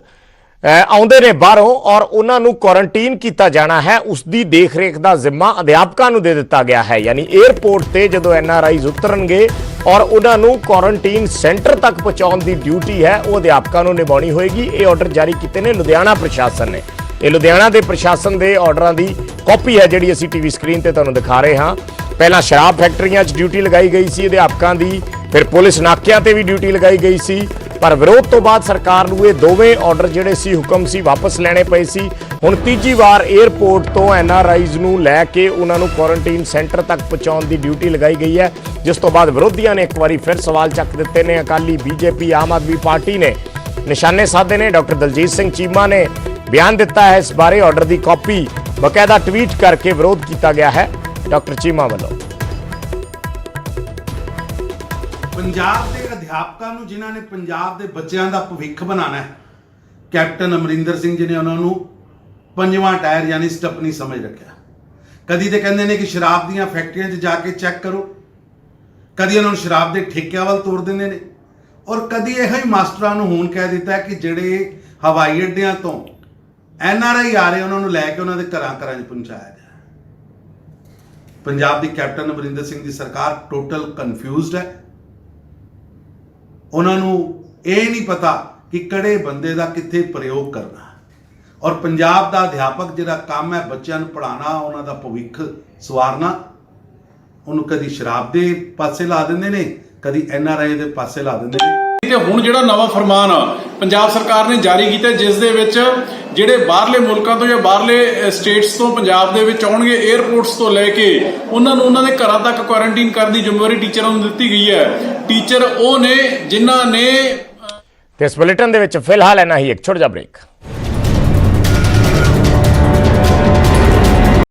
[SPEAKER 1] ਆਉਂਦੇ ਨੇ ਬਾਹਰੋਂ ਔਰ ਉਹਨਾਂ ਨੂੰ ਕੁਆਰੰਟਾਈਨ ਕੀਤਾ ਜਾਣਾ ਹੈ, ਉਸ ਦੀ ਦੇਖ-ਰੇਖ ਦਾ ਜ਼ਿੰਮਾ ਅਧਿਆਪਕਾਂ ਨੂੰ ਦੇ ਦਿੱਤਾ ਗਿਆ ਹੈ। ਯਾਨੀ 에ਅਰਪੋਰਟ ਤੇ ਜਦੋਂ NRIs ਉਤਰਨਗੇ ਔਰ ਉਹਨਾਂ ਨੂੰ ਕੁਆਰੰਟਾਈਨ ਸੈਂਟਰ ਤੱਕ ਪਹੁੰਚਾਉਣ ਦੀ ਡਿਊਟੀ ਹੈ ਉਹ ਅਧਿਆਪਕਾਂ ਨੂੰ ਨਿਭਾਉਣੀ ਹੋਏਗੀ। ਇਹ ਆਰਡਰ ਜਾਰੀ ਕੀਤੇ ਨੇ ਲੁਧਿਆਣਾ ਪ੍ਰਸ਼ਾਸਨ ਨੇ। ਇਹ ਲੁਧਿਆਣਾ ਦੇ ਪ੍ਰਸ਼ਾਸਨ ਦੇ ਆਰਡਰਾਂ ਦੀ ਕਾਪੀ ਹੈ ਜਿਹੜੀ ਅਸੀਂ ਟੀਵੀ ਸਕਰੀਨ ਤੇ ਤੁਹਾਨੂੰ ਦਿਖਾ ਰਹੇ ਹਾਂ। ਪਹਿਲਾਂ ਸ਼ਰਾਬ ਫੈਕਟਰੀਆਂ 'ਚ ਡਿਊਟੀ ਲਗਾਈ ਗਈ ਸੀ ਅਧਿਆਪਕਾਂ ਦੀ, ਫਿਰ ਪੁਲਿਸ ਨਾਕਿਆਂ ਤੇ ਵੀ ਡਿਊਟੀ ਲਗਾਈ ਗਈ ਸੀ ਪਰ ਵਿਰੋਧ ਤੋਂ ਬਾਅਦ ਸਰਕਾਰ ਨੂੰ ਇਹ ਦੋਵੇਂ ਆਰਡਰ ਜਿਹੜੇ ਸੀ, ਹੁਕਮ ਸੀ, ਵਾਪਸ ਲੈਣੇ ਪਏ ਸੀ। ਹੁਣ ਤੀਜੀ ਵਾਰ 에ਅਰਪੋਰਟ ਤੋਂ NRIs ਨੂੰ ਲੈ ਕੇ ਉਹਨਾਂ ਨੂੰ ਕੁਆਰੰਟਾਈਨ ਸੈਂਟਰ ਤੱਕ ਪਹੁੰਚਾਉਣ ਦੀ ਡਿਊਟੀ ਲਗਾਈ ਗਈ ਹੈ, ਜਿਸ ਤੋਂ ਬਾਅਦ ਵਿਰੋਧੀਆਂ ਨੇ ਇੱਕ ਵਾਰੀ ਫਿਰ ਸਵਾਲ ਚੱਕ ਦਿੱਤੇ ਨੇ। ਅਕਾਲੀ, BJP, ਆਮ ਆਦਮੀ ਪਾਰਟੀ ਨੇ ਨਿਸ਼ਾਨੇ ਸਾਧੇ ਨੇ। ਡਾਕਟਰ ਦਲਜੀਤ ਸਿੰਘ ਚੀਮਾ ਨੇ ਬਿਆਨ ਦਿੱਤਾ ਹੈ ਇਸ ਬਾਰੇ। ਆਰਡਰ ਦੀ ਕਾਪੀ ਬਕਾਇਦਾ ਟਵੀਟ ਕਰਕੇ ਵਿਰੋਧ ਕੀਤਾ ਗਿਆ ਹੈ ਡਾਕਟਰ ਚੀਮਾ ਵੱਲੋਂ।
[SPEAKER 10] ਪੰਜਾਬ ਦੇ ਅਧਿਆਪਕਾਂ ਨੂੰ ਜਿਨ੍ਹਾਂ ਨੇ ਪੰਜਾਬ ਦੇ ਬੱਚਿਆਂ ਦਾ ਭਵਿੱਖ ਬਣਾਉਣਾ ਹੈ, ਕੈਪਟਨ ਅਮਰਿੰਦਰ ਸਿੰਘ ਜੀ ਨੇ ਉਹਨਾਂ ਨੂੰ ਪੰਜਵਾਂ ਟਾਇਰ ਯਾਨੀ ਸਟੱਪਨੀ ਸਮਝ ਰੱਖਿਆ। ਕਦੀ ਤੇ ਕਹਿੰਦੇ ਨੇ ਕਿ ਸ਼ਰਾਬ ਦੀਆਂ ਫੈਕਟਰੀਆਂ 'ਚ ਜਾ ਕੇ ਚੈੱਕ ਕਰੋ, ਕਦੀ ਉਹਨਾਂ ਨੂੰ ਸ਼ਰਾਬ ਦੇ ਠੇਕਿਆਂ ਵੱਲ ਤੋਰ ਦਿੰਦੇ ਨੇ, ਔਰ ਕਦੀ ਇਹੋ ਹੀ ਮਾਸਟਰਾਂ ਨੂੰ ਹੁਣ ਕਹਿ ਦਿੱਤਾ ਕਿ ਜਿਹੜੇ ਹਵਾਈ ਅੱਡਿਆਂ ਤੋਂ NRI ਆ ਰਹੇ ਉਹਨਾਂ ਨੂੰ ਲੈ ਕੇ ਉਹਨਾਂ ਦੇ ਘਰਾਂ 'ਚ ਪਹੁੰਚਾਇਆ ਜਾਏ। ਪੰਜਾਬ ਦੀ ਕੈਪਟਨ ਅਮਰਿੰਦਰ ਸਿੰਘ ਦੀ ਸਰਕਾਰ ਟੋਟਲ ਕਨਫਿਊਜ਼ਡ ਹੈ। ਉਹਨਾਂ ਨੂੰ ਇਹ ਨਹੀਂ ਪਤਾ ਕਿ ਕਿਹੜੇ ਬੰਦੇ ਦਾ ਕਿੱਥੇ ਪ੍ਰਯੋਗ ਕਰਨਾ। ਔਰ ਪੰਜਾਬ ਦਾ ਅਧਿਆਪਕ ਜਿਹੜਾ ਕੰਮ ਹੈ ਬੱਚਿਆਂ ਨੂੰ ਪੜ੍ਹਾਉਣਾ, ਉਹਨਾਂ ਦਾ ਭਵਿੱਖ ਸਵਾਰਨਾ, ਉਹਨੂੰ ਕਦੀ ਸ਼ਰਾਬ ਦੇ ਪਾਸੇ ਲਾ ਦਿੰਦੇ ਨੇ, ਕਦੀ NRI ਦੇ ਪਾਸੇ ਲਾ ਦਿੰਦੇ ਨੇ।
[SPEAKER 11] ਤੇ ਹੁਣ ਜਿਹੜਾ ਨਵਾਂ ਫਰਮਾਨ ਪੰਜਾਬ ਸਰਕਾਰ ਨੇ ਜਾਰੀ ਕੀਤਾ, ਜਿਸ ਦੇ ਵਿੱਚ ਜਿਹੜੇ ਬਾਹਰਲੇ ਮੁਲਕਾਂ ਤੋਂ ਜਾਂ ਬਾਹਰਲੇ ਸਟੇਟਸ ਤੋਂ ਪੰਜਾਬ ਦੇ ਵਿੱਚ ਆਉਣਗੇ, 에ਅਰਪੋਰਟਸ ਤੋਂ ਲੈ ਕੇ ਉਹਨਾਂ ਨੂੰ ਉਹਨਾਂ ਦੇ ਘਰਾਂ ਤੱਕ ਕੁਆਰੰਟਾਈਨ ਕਰਨ ਦੀ ਜ਼ਿੰਮੇਵਾਰੀ ਟੀਚਰਾਂ ਨੂੰ ਦਿੱਤੀ ਗਈ ਹੈ। ਟੀਚਰ ਉਹ ਨੇ ਜਿਨ੍ਹਾਂ ਨੇ
[SPEAKER 1] ਤੇ ਇਸ ਬੁਲੇਟਿਨ ਦੇ ਵਿੱਚ ਫਿਲਹਾਲ ਇੰਨਾ ਹੀ। ਇੱਕ ਛੋਟਾ ਜਿਹਾ ਬ੍ਰੇਕ।